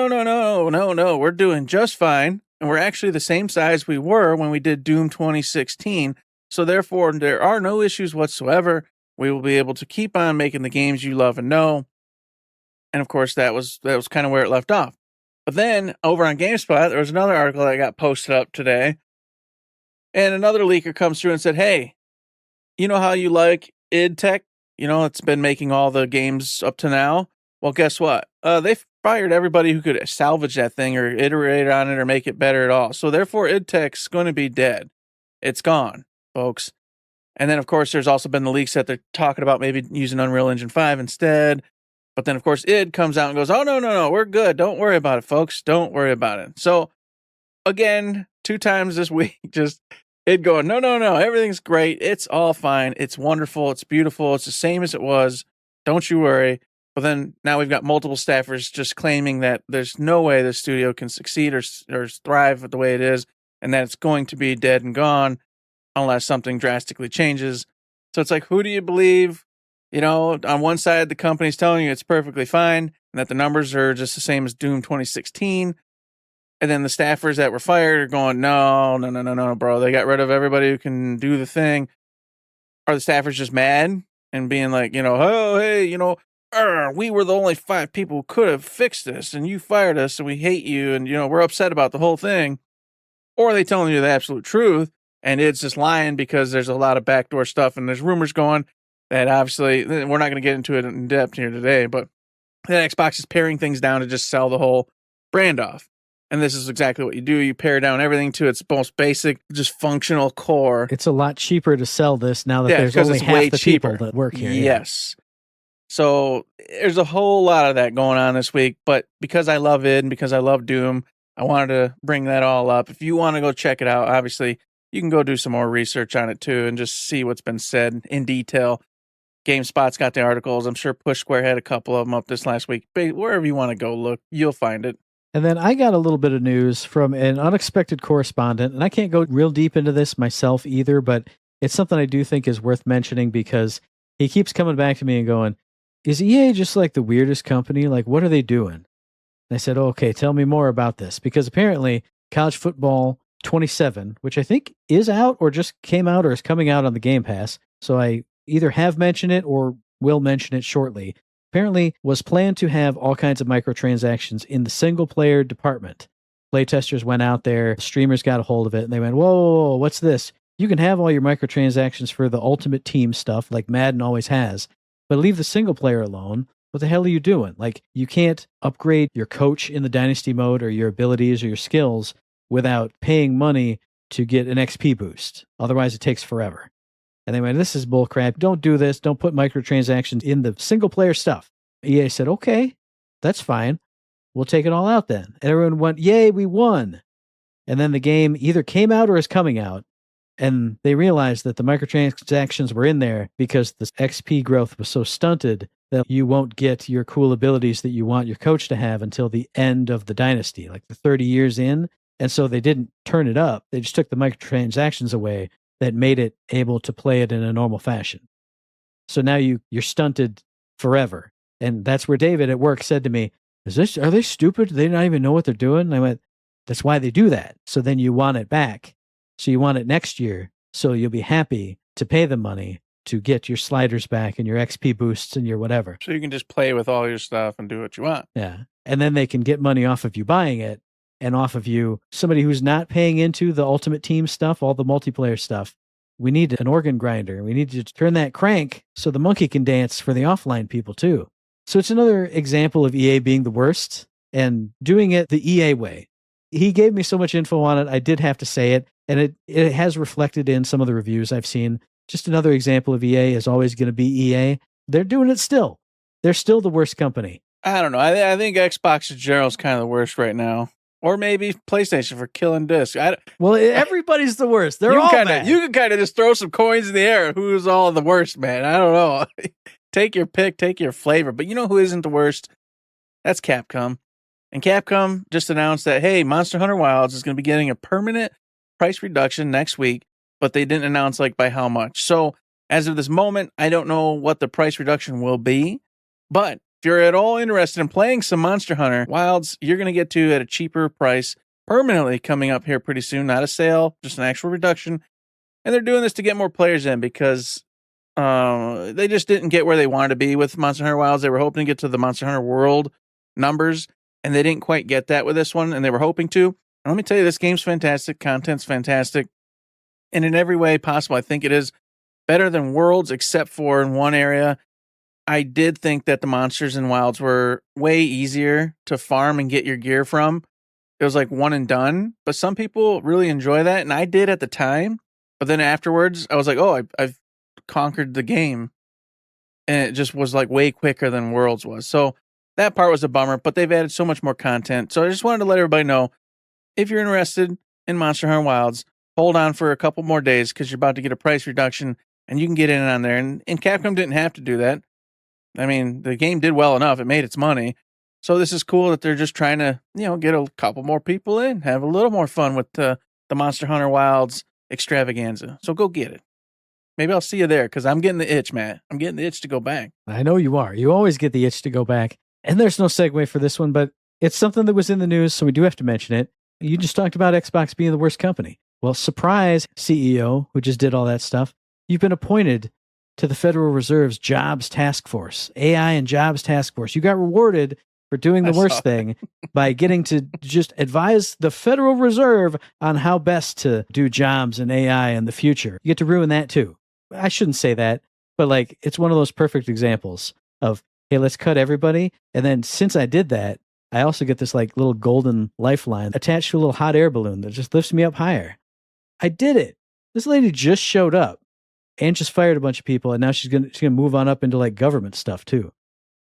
we're doing just fine. And we're actually the same size we were when we did Doom 2016. So therefore, there are no issues whatsoever. We will be able to keep on making the games you love and know. And of course, that was kind of where it left off. But then over on GameSpot, there was another article that got posted up today. And another leaker comes through and said, hey, you know how you like id Tech? It's been making all the games up to now. Well, guess what? They fired everybody who could salvage that thing or iterate on it or make it better at all. So therefore, id Tech's going to be dead. It's gone, folks. And then, of course, there's also been the leaks that they're talking about maybe using Unreal Engine 5 instead. But then, of course, id comes out and goes, oh, no, we're good. Don't worry about it, folks. Don't worry about it. So, again, 2 times this week, just id going, no, everything's great. It's all fine. It's wonderful. It's beautiful. It's the same as it was. Don't you worry. But then now we've got multiple staffers just claiming that there's no way the studio can succeed or thrive the way it is, and that it's going to be dead and gone unless something drastically changes. So it's like, who do you believe? on one side, the company's telling you it's perfectly fine and that the numbers are just the same as Doom 2016. And then the staffers that were fired are going, no, bro. They got rid of everybody who can do the thing. Are the staffers just mad and being like, oh, hey, we were the only 5 people who could have fixed this and you fired us and we hate you and, we're upset about the whole thing? Or are they telling you the absolute truth and it's just lying because there's a lot of backdoor stuff and there's rumors going that obviously, we're not going to get into it in depth here today, but that Xbox is paring things down to just sell the whole brand off. And this is exactly what you do. You pare down everything to its most basic, just functional core. It's a lot cheaper to sell this now that there's only half the people that work here. Yes. So there's a whole lot of that going on this week. But because I love it and because I love Doom, I wanted to bring that all up. If you want to go check it out, obviously, you can go do some more research on it too and just see what's been said in detail. GameSpot's got the articles. I'm sure Push Square had a couple of them up this last week. But wherever you want to go look, you'll find it. And then I got a little bit of news from an unexpected correspondent, and I can't go real deep into this myself either, but it's something I do think is worth mentioning because he keeps coming back to me and going, is EA just like the weirdest company? Like, what are they doing? And I said, okay, tell me more about this. Because apparently College Football 27, which I think is out or just came out or is coming out on the Game Pass, so I either have mentioned it or will mention it shortly, apparently was planned to have all kinds of microtransactions in the single-player department. Playtesters went out there, streamers got a hold of it, and they went, whoa, what's this? You can have all your microtransactions for the Ultimate Team stuff, like Madden always has, but leave the single-player alone. What the hell are you doing? Like, you can't upgrade your coach in the Dynasty mode or your abilities or your skills without paying money to get an XP boost. Otherwise, it takes forever. And they went, this is bullcrap. Don't do this. Don't put microtransactions in the single-player stuff. EA said, okay, that's fine. We'll take it all out then. And everyone went, yay, we won. And then the game either came out or is coming out. And they realized that the microtransactions were in there because the XP growth was so stunted that you won't get your cool abilities that you want your coach to have until the end of the dynasty, like the 30 years in. And so they didn't turn it up. They just took the microtransactions away that made it able to play it in a normal fashion. So now you're stunted forever. And that's where David at work said to me, are they stupid? Do they not even know what they're doing? And I went, that's why they do that. So then you want it back. So you want it next year. So you'll be happy to pay the money to get your sliders back and your XP boosts and your whatever. So you can just play with all your stuff and do what you want. Yeah. And then they can get money off of you buying it and off of you, somebody who's not paying into the Ultimate Team stuff, all the multiplayer stuff. We need an organ grinder. We need to turn that crank so the monkey can dance for the offline people too. So it's another example of EA being the worst and doing it the EA way. He gave me so much info on it, I did have to say it, and it has reflected in some of the reviews I've seen. Just another example of EA is always going to be EA. They're doing it still. They're still the worst company. I don't know. I think Xbox in general is kind of the worst right now. Or maybe PlayStation for killing discs. Everybody's the worst. They're all bad. You can kind of just throw some coins in the air. Who's all the worst, man? I don't know. Take your pick, take your flavor. But you know who isn't the worst? That's Capcom. And Capcom just announced that, hey, Monster Hunter Wilds is going to be getting a permanent price reduction next week, but they didn't announce by how much. So as of this moment, I don't know what the price reduction will be, but if you're at all interested in playing some Monster Hunter Wilds, you're going to get to at a cheaper price permanently coming up here pretty soon. Not a sale, just an actual reduction. And they're doing this to get more players in because they just didn't get where they wanted to be with Monster Hunter Wilds. They were hoping to get to the Monster Hunter World numbers, and they didn't quite get that with this one, and they were hoping to. And let me tell you, this game's fantastic. Content's fantastic. And in every way possible, I think it is better than Worlds, except for in one area. I did think that the monsters in Wilds were way easier to farm and get your gear from. It was like one and done, but some people really enjoy that, and I did at the time. But then afterwards, I was like, oh, I've conquered the game, and it just was way quicker than Worlds was. So that part was a bummer, but they've added so much more content. So I just wanted to let everybody know, if you're interested in Monster Hunter Wilds, hold on for a couple more days because you're about to get a price reduction, and you can get in on there. And Capcom didn't have to do that. I mean, the game did well enough. It made its money. So this is cool that they're just trying to, get a couple more people in, have a little more fun with the Monster Hunter Wilds extravaganza. So go get it. Maybe I'll see you there because I'm getting the itch, Matt. I'm getting the itch to go back. I know you are. You always get the itch to go back. And there's no segue for this one, but it's something that was in the news, so we do have to mention it. You just talked about Xbox being the worst company. Well, surprise, CEO, who just did all that stuff, you've been appointed to the Federal Reserve's Jobs Task Force, AI and Jobs Task Force. You got rewarded for doing the worst thing by getting to just advise the Federal Reserve on how best to do jobs and AI in the future. You get to ruin that too. I shouldn't say that, but like it's one of those perfect examples of, hey, let's cut everybody. And then since I did that, I also get this like little golden lifeline attached to a little hot air balloon that just lifts me up higher. I did it. This lady just showed up and just fired a bunch of people, and now she's gonna move on up into like government stuff too.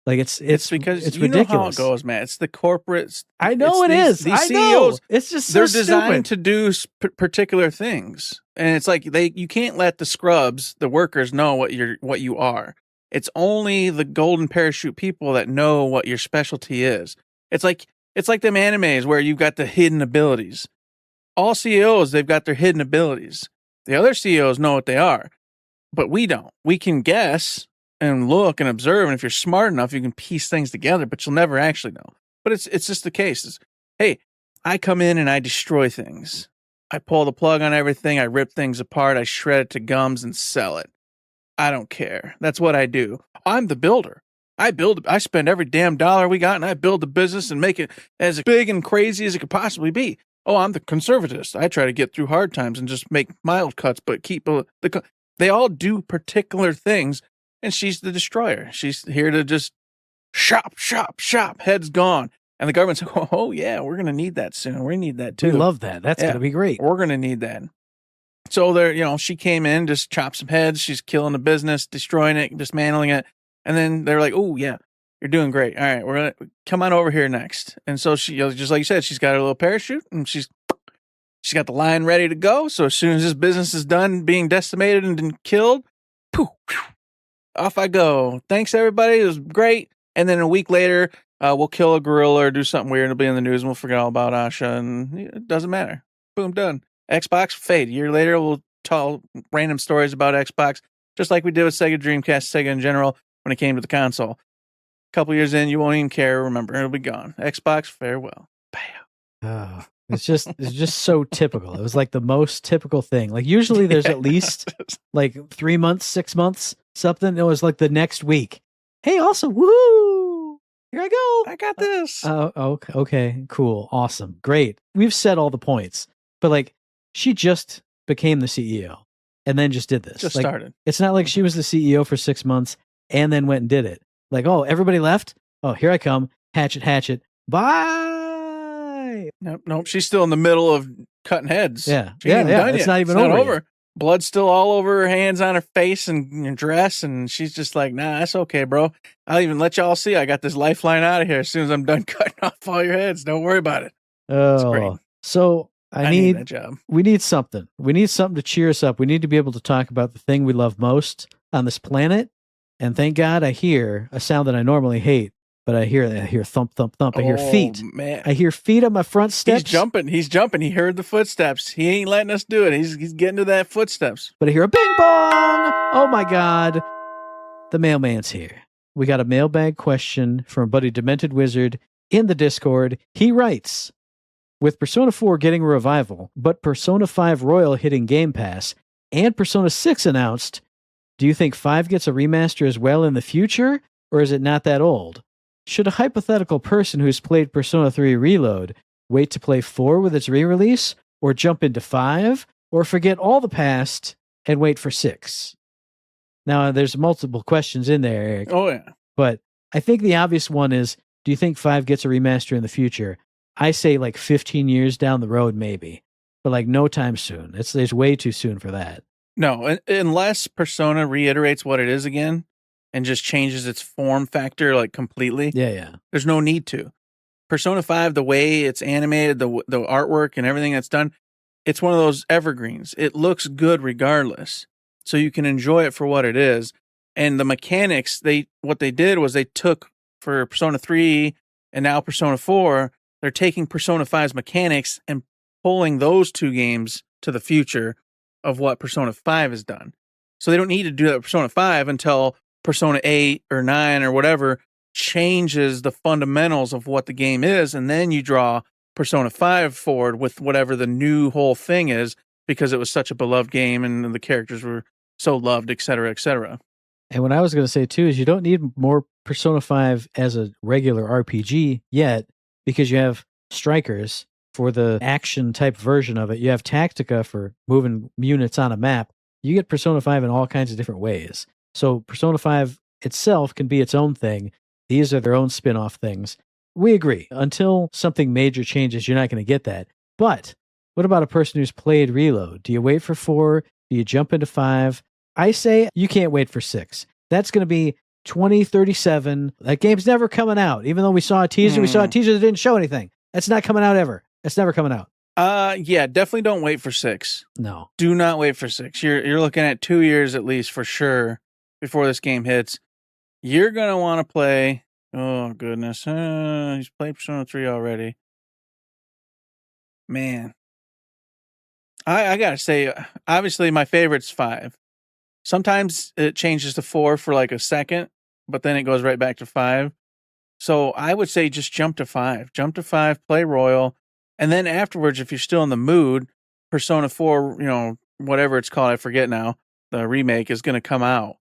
Like it's because it's you ridiculous. know how it goes, man. It's the corporates. I know it is. These I CEOs, know. It's just so they're designed stupid. to do particular things, and it's like you can't let the scrubs, the workers, know what you are. It's only the golden parachute people that know what your specialty is. It's like them animes where you've got the hidden abilities. All CEOs, they've got their hidden abilities. The other CEOs know what they are, but we don't. We can guess and look and observe, and if you're smart enough, you can piece things together, but you'll never actually know. But it's just the case. Hey, I come in and I destroy things. I pull the plug on everything. I rip things apart. I shred it to gums and sell it. I don't care. That's what I do. I'm the builder. I spend every damn dollar we got and I build the business and make it as big and crazy as it could possibly be. Oh, I'm the conservatist. I try to get through hard times and just make mild cuts, but keep they all do particular things, and she's the destroyer. She's here to just shop, heads gone. And the government's like, oh yeah, we're going to need that soon. We need that too. We love that. That's going to be great. We're going to need that. So there, she came in, just chopped some heads. She's killing the business, destroying it, dismantling it. And then they're like, oh, yeah, you're doing great. All right, we're going to come on over here next. And so she, just like you said, she's got her little parachute and she's got the line ready to go. So as soon as this business is done being decimated and killed, poof, off I go. Thanks, everybody. It was great. And then a week later, we'll kill a gorilla or do something weird. It'll be in the news and we'll forget all about Asha. And it doesn't matter. Boom, done. Xbox, fade. A year later, we'll tell random stories about Xbox, just like we did with Sega Dreamcast, Sega in general, when it came to the console. A couple years in, you won't even care or remember. It'll be gone. Xbox, farewell. Bam. Oh, it's just so typical. It was like the most typical thing. Like usually there's at least like 3 months, 6 months, something. It was like the next week. Hey, also, woo! Here I go. I got this. Okay, cool, awesome, great. We've said all the points, but like she just became the CEO and then just did this. Just like, started. It's not like she was the CEO for 6 months and then went and did it. Like, oh, everybody left? Oh, here I come. Hatchet. Bye. Nope. She's still in the middle of cutting heads. Yeah. She ain't even done It's yet. not even It's over. Yet. Blood's still all over her hands, on her face and her dress. And she's just like, nah, that's okay, bro. I'll even let y'all see. I got this lifeline out of here as soon as I'm done cutting off all your heads. Don't worry about it. Oh, great. So I need that job. We need something. We need something to cheer us up. We need to be able to talk about the thing we love most on this planet. And thank God I hear a sound that I normally hate, but I hear thump, thump, thump. I hear feet. Man. I hear feet on my front steps. He's jumping. He heard the footsteps. He ain't letting us do it. He's getting to that footsteps. But I hear a bing bong. Oh my God. The mailman's here. We got a mailbag question from our buddy Demented Wizard in the Discord. He writes, with Persona 4 getting a revival, but Persona 5 Royal hitting Game Pass, and Persona 6 announced, do you think 5 gets a remaster as well in the future, or is it not that old? Should a hypothetical person who's played Persona 3 Reload wait to play 4 with its re-release, or jump into 5, or forget all the past and wait for 6? Now, there's multiple questions in there, Eric. Oh, yeah. But I think the obvious one is, do you think 5 gets a remaster in the future? I say like 15 years down the road, maybe, but like no time soon. It's way too soon for that. No, unless Persona reiterates what it is again and just changes its form factor like completely. Yeah. There's no need to. Persona 5, the way it's animated, the artwork and everything that's done, it's one of those evergreens. It looks good regardless. So you can enjoy it for what it is. And the mechanics, what they did was they took for Persona 3 and now Persona 4, they're taking Persona 5's mechanics and pulling those two games to the future of what Persona 5 has done. So they don't need to do that with Persona 5 until Persona 8 or 9 or whatever changes the fundamentals of what the game is. And then you draw Persona 5 forward with whatever the new whole thing is, because it was such a beloved game and the characters were so loved, et cetera, et cetera. And what I was going to say too is you don't need more Persona 5 as a regular RPG yet, because you have Strikers for the action type version of it. You have Tactica for moving units on a map. You get Persona 5 in all kinds of different ways. So Persona 5 itself can be its own thing. These are their own spin-off things. We agree. Until something major changes, you're not going to get that. But what about a person who's played Reload? Do you wait for 4? Do you jump into 5? I say you can't wait for 6. That's going to be 2037. That game's never coming out. Even though we saw a teaser, we saw a teaser that didn't show anything. That's not coming out ever. It's never coming out. Yeah, definitely don't wait for 6. No. Do not wait for 6. You're looking at 2 years at least for sure before this game hits. You're going to want to play. Oh, goodness. He's played Persona 3 already. Man. I got to say, obviously, my favorite's 5. Sometimes it changes to 4 for like a second, but then it goes right back to 5. So I would say just jump to 5. Jump to 5, play Royal. And then afterwards, if you're still in the mood, Persona 4, whatever it's called, I forget now, the remake is going to come out.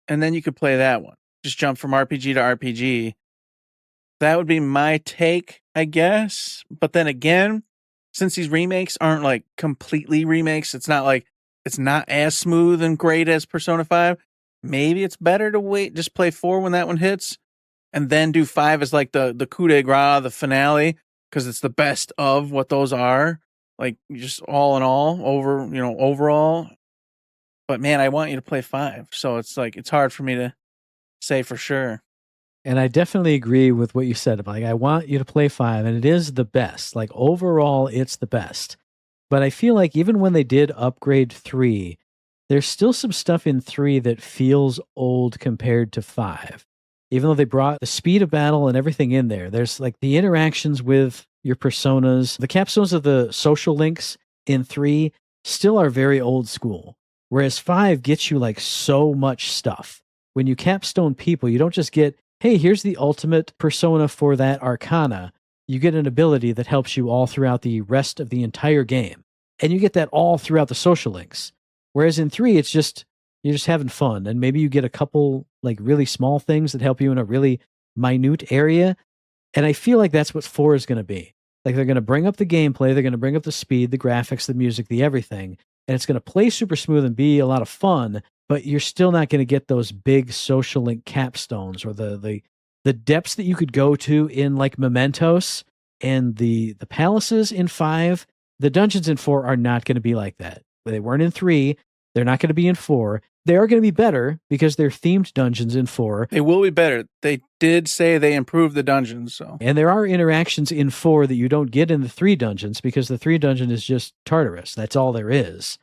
And then you could play that one. Just jump from RPG to RPG. That would be my take, I guess. But then again, since these remakes aren't like completely remakes, it's not as smooth and great as Persona 5. Maybe it's better to wait, just play 4 when that one hits, and then do 5 as like the coup de grace, the finale, because it's the best of what those are. Like just all in all, overall. But man, I want you to play 5. So it's like, it's hard for me to say for sure. And I definitely agree with what you said. Like, I want you to play 5, and it is the best. Like, overall, it's the best. But I feel like even when they did upgrade 3, there's still some stuff in 3 that feels old compared to 5. Even though they brought the speed of battle and everything in there, there's like the interactions with your personas. The capstones of the social links in 3 still are very old school. Whereas 5 gets you like so much stuff. When you capstone people, you don't just get, hey, here's the ultimate persona for that arcana. You get an ability that helps you all throughout the rest of the entire game. And you get that all throughout the social links. Whereas in 3, it's just, you're just having fun. And maybe you get a couple like really small things that help you in a really minute area. And I feel like that's what 4 is going to be. Like, they're going to bring up the gameplay, they're going to bring up the speed, the graphics, the music, the everything. And it's going to play super smooth and be a lot of fun, but you're still not going to get those big social link capstones or the depths that you could go to in like Mementos and the palaces in 5. The dungeons in 4 are not going to be like that. They weren't in 3. They're not going to be in 4. They are going to be better because they're themed dungeons in 4. They will be better. They did say they improved the dungeons. So, and there are interactions in 4 that you don't get in the 3 dungeons because the 3 dungeon is just Tartarus. That's all there is.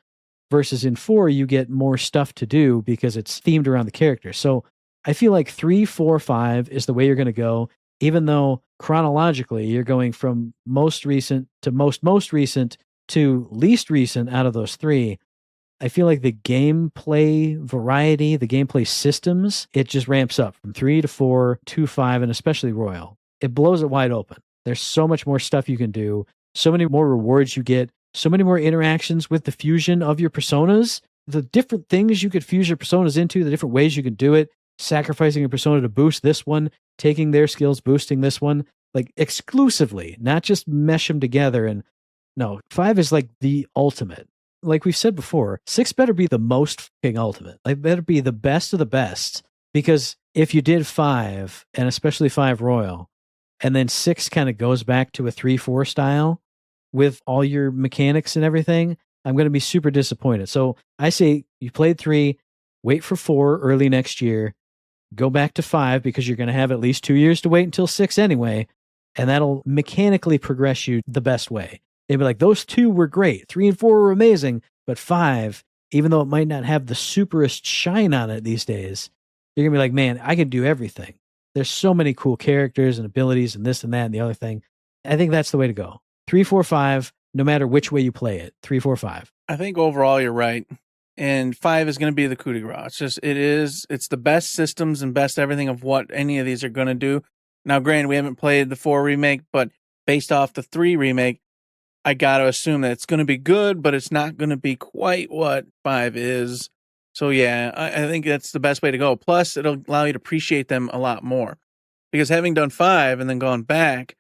Versus in 4, you get more stuff to do because it's themed around the character. So I feel like 3, 4, 5 is the way you're going to go, even though chronologically you're going from most recent to most recent to least recent out of those 3. I feel like the gameplay variety, the gameplay systems, it just ramps up from 3 to 4 to 5, and especially Royal. It blows it wide open. There's so much more stuff you can do, so many more rewards you get, so many more interactions with the fusion of your personas, the different things you could fuse your personas into, the different ways you can do it, sacrificing a persona to boost this one, taking their skills, boosting this one, like exclusively, not just mesh them together. And no, 5 is like the ultimate. Like we've said before, 6 better be the most fucking ultimate. Like, better be the best of the best. Because if you did 5, and especially 5 Royal, and then 6 kind of goes back to a 3-4 style with all your mechanics and everything, I'm going to be super disappointed. So I say you played 3, wait for 4 early next year, go back to 5 because you're going to have at least 2 years to wait until 6 anyway, and that'll mechanically progress you the best way. They'd be like, those 2 were great. 3 and 4 were amazing. But 5, even though it might not have the superest shine on it these days, you're going to be like, man, I can do everything. There's so many cool characters and abilities and this and that and the other thing. I think that's the way to go. 3, 4, 5, no matter which way you play it. 3, 4, 5. I think overall you're right. And 5 is going to be the coup de grace. It's the best systems and best everything of what any of these are going to do. Now, granted, we haven't played the 4 remake, but based off the 3 remake, I got to assume that it's going to be good, but it's not going to be quite what 5 is. So, yeah, I think that's the best way to go. Plus, it'll allow you to appreciate them a lot more. Because having done 5 and then gone back,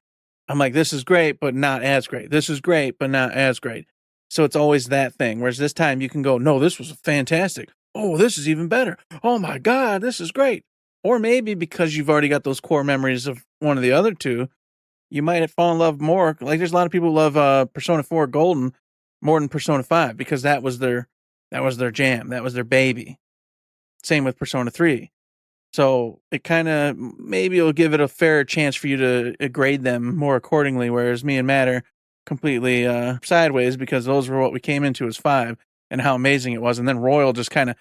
I'm like, this is great, but not as great. This is great, but not as great. So it's always that thing. Whereas this time you can go, no, this was fantastic. Oh, this is even better. Oh my God, this is great. Or maybe because you've already got those core memories of one of the other two, you might fall in love more. Like there's a lot of people who love Persona 4 Golden more than Persona 5 because that was their jam. That was their baby. Same with Persona 3. So it kind of, maybe it'll give it a fair chance for you to grade them more accordingly. Whereas me and Matt are completely sideways because those were what we came into as 5 and how amazing it was. And then Royal just kind of,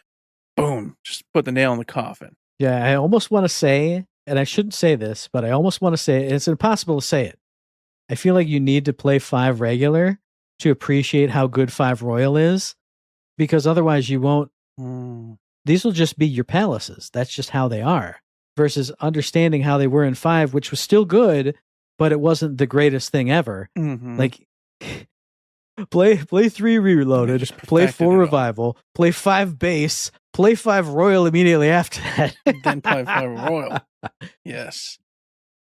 boom, just put the nail in the coffin. Yeah, I almost want to say, and I shouldn't say this, but I almost want to say it. It's impossible to say it. I feel like you need to play 5 regular to appreciate how good 5 Royal is, because otherwise you won't. These will just be your palaces. That's just how they are. Versus understanding how they were in 5, which was still good, but it wasn't the greatest thing ever. Mm-hmm. Like, play 3 Reloaded, play 4 Revival, play 5 Base, play 5 Royal immediately after that. Then play 5 Royal. Yes.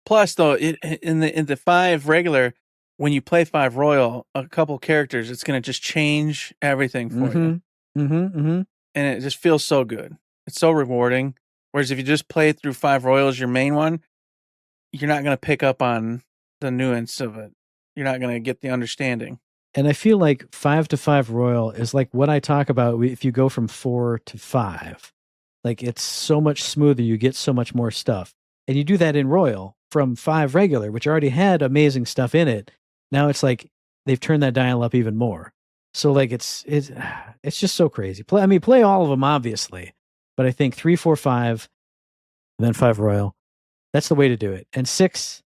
Plus, though, in the 5 regular, when you play 5 Royal, a couple characters, it's going to just change everything for you. And it just feels so good. It's so rewarding. Whereas if you just play through 5 Royal as your main one, you're not going to pick up on the nuance of it. You're not going to get the understanding. And I feel like 5 to 5 Royal is like what I talk about if you go from 4 to 5. Like it's so much smoother. You get so much more stuff. And you do that in Royal from 5 regular, which already had amazing stuff in it. Now it's like they've turned that dial up even more. So like it's just so crazy. Play all of them, obviously. But I think 3, 4, 5, and then 5 Royal. That's the way to do it. And 6,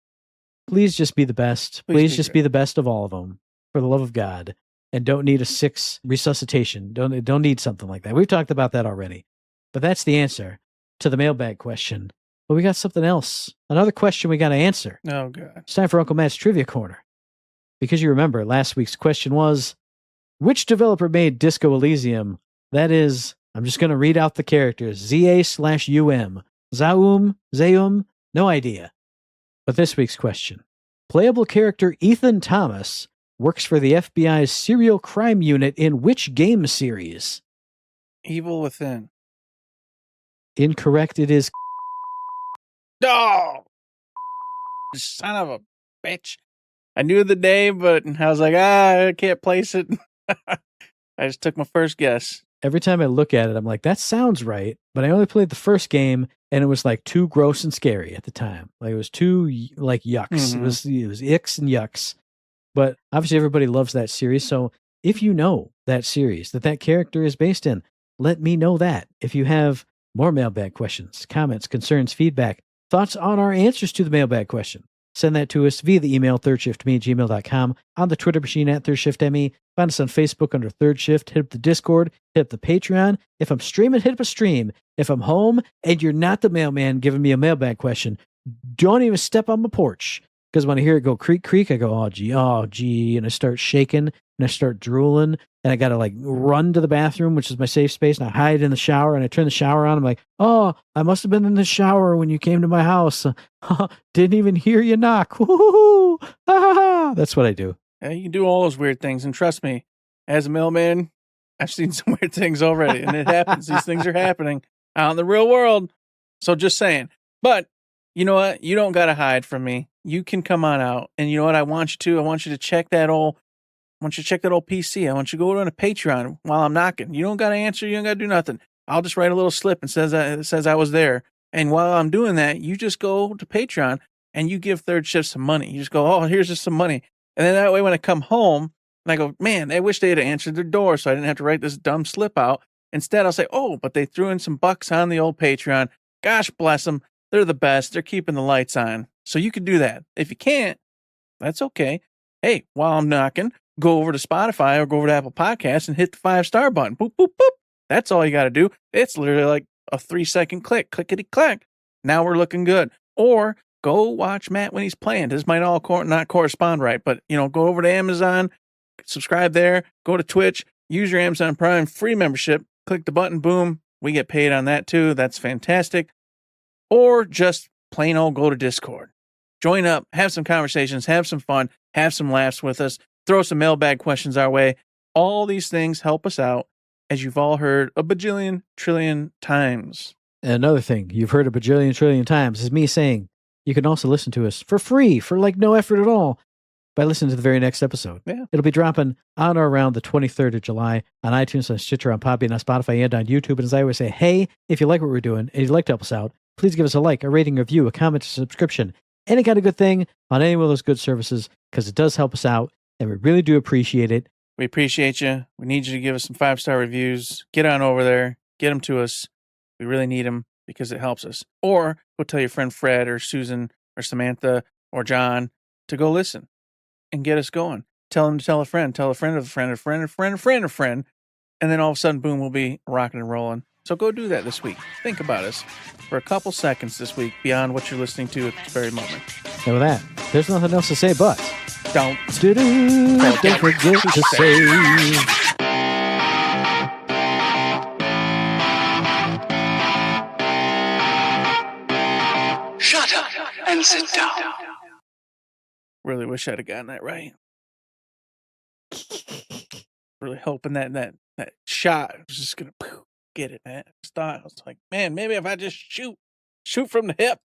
please just be the best. Please just be the best of all of them, for the love of God. And don't need a 6 resuscitation. Don't need something like that. We've talked about that already. But that's the answer to the mailbag question. But we got something else. Another question we got to answer. Oh, God. It's time for Uncle Matt's Trivia Corner. Because you remember, last week's question was, which developer made Disco Elysium? That is, I'm just going to read out the characters. ZA/UM. Zaum, no idea. But this week's question. Playable character Ethan Thomas works for the FBI's serial crime unit in which game series? Evil Within. Incorrect, it is... No! Son of a bitch. I knew the name, but I was like, I can't place it. I just took my first guess. Every time I look at it, I'm like, that sounds right. But I only played the first game, and it was like too gross and scary at the time. Like it was too like yucks. Mm-hmm. It was icks and yucks. But obviously everybody loves that series. So if you know that series that character is based in, let me know that. If you have more mailbag questions, comments, concerns, feedback, thoughts on our answers to the mailbag question, send that to us via the email thirdshiftme@gmail.com, on the Twitter machine @ThirdShiftME. Find us on Facebook under Third Shift. Hit up the Discord. Hit up the Patreon. If I'm streaming, hit up a stream. If I'm home and you're not the mailman giving me a mailbag question, don't even step on my porch. Because when I hear it go creak, creak, I go, oh, gee. And I start shaking and I start drooling. And I got to like run to the bathroom, which is my safe space. And I hide in the shower and I turn the shower on. I'm like, oh, I must have been in the shower when you came to my house. Didn't even hear you knock. Woo-hoo-hoo. That's what I do. You can do all those weird things. And trust me, as a mailman, I've seen some weird things already. And it happens. These things are happening out in the real world. So just saying. But you know what? You don't got to hide from me. You can come on out. And you know what I want you to? I want you to check that old PC. I want you to go on a Patreon while I'm knocking. You don't got to answer. You don't got to do nothing. I'll just write a little slip and it says I was there. And while I'm doing that, you just go to Patreon and you give Third Shift some money. You just go, oh, here's just some money. And then that way, when I come home and I go, man, I wish they had answered their door so I didn't have to write this dumb slip out. Instead, I'll say, oh, but they threw in some bucks on the old Patreon. Gosh bless them. They're the best. They're keeping the lights on. So you could do that. If you can't, that's okay. Hey, while I'm knocking, go over to Spotify or go over to Apple Podcasts and hit the 5-star button. Boop, boop, boop. That's all you got to do. It's literally like a 3-second click, clickety clack. Now we're looking good. Or go watch Matt when he's playing. This might all not correspond right, but go over to Amazon, subscribe there, go to Twitch, use your Amazon Prime free membership, click the button, boom, we get paid on that too. That's fantastic. Or just plain old go to Discord. Join up, have some conversations, have some fun, have some laughs with us, throw some mailbag questions our way. All these things help us out, as you've all heard a bajillion trillion times. And another thing you've heard a bajillion trillion times is me saying you can also listen to us for free, for like no effort at all, by listening to the very next episode. Yeah. It'll be dropping on or around the 23rd of July on iTunes, on Stitcher, on Podbean, on Spotify, and on YouTube. And as I always say, hey, if you like what we're doing and you'd like to help us out, please give us a like, a rating, a review, a comment, a subscription, any kind of good thing on any one of those good services, because it does help us out, and we really do appreciate it. We appreciate you. We need you to give us some 5-star reviews. Get on over there. Get them to us. We really need them because it helps us. Or go tell your friend Fred or Susan or Samantha or John to go listen and get us going. Tell them to tell a friend of a friend, a friend, a friend, a friend, a friend, a friend. And then all of a sudden, boom, we'll be rocking and rolling. So go do that this week. Think about us for a couple seconds this week beyond what you're listening to at this very moment. And with that, there's nothing else to say but Don't forget to save. Shut up and sit down. Really wish I'd have gotten that right. Really hoping that shot was just going to get it, man. I just thought, I was like, man, maybe if I just shoot from the hip,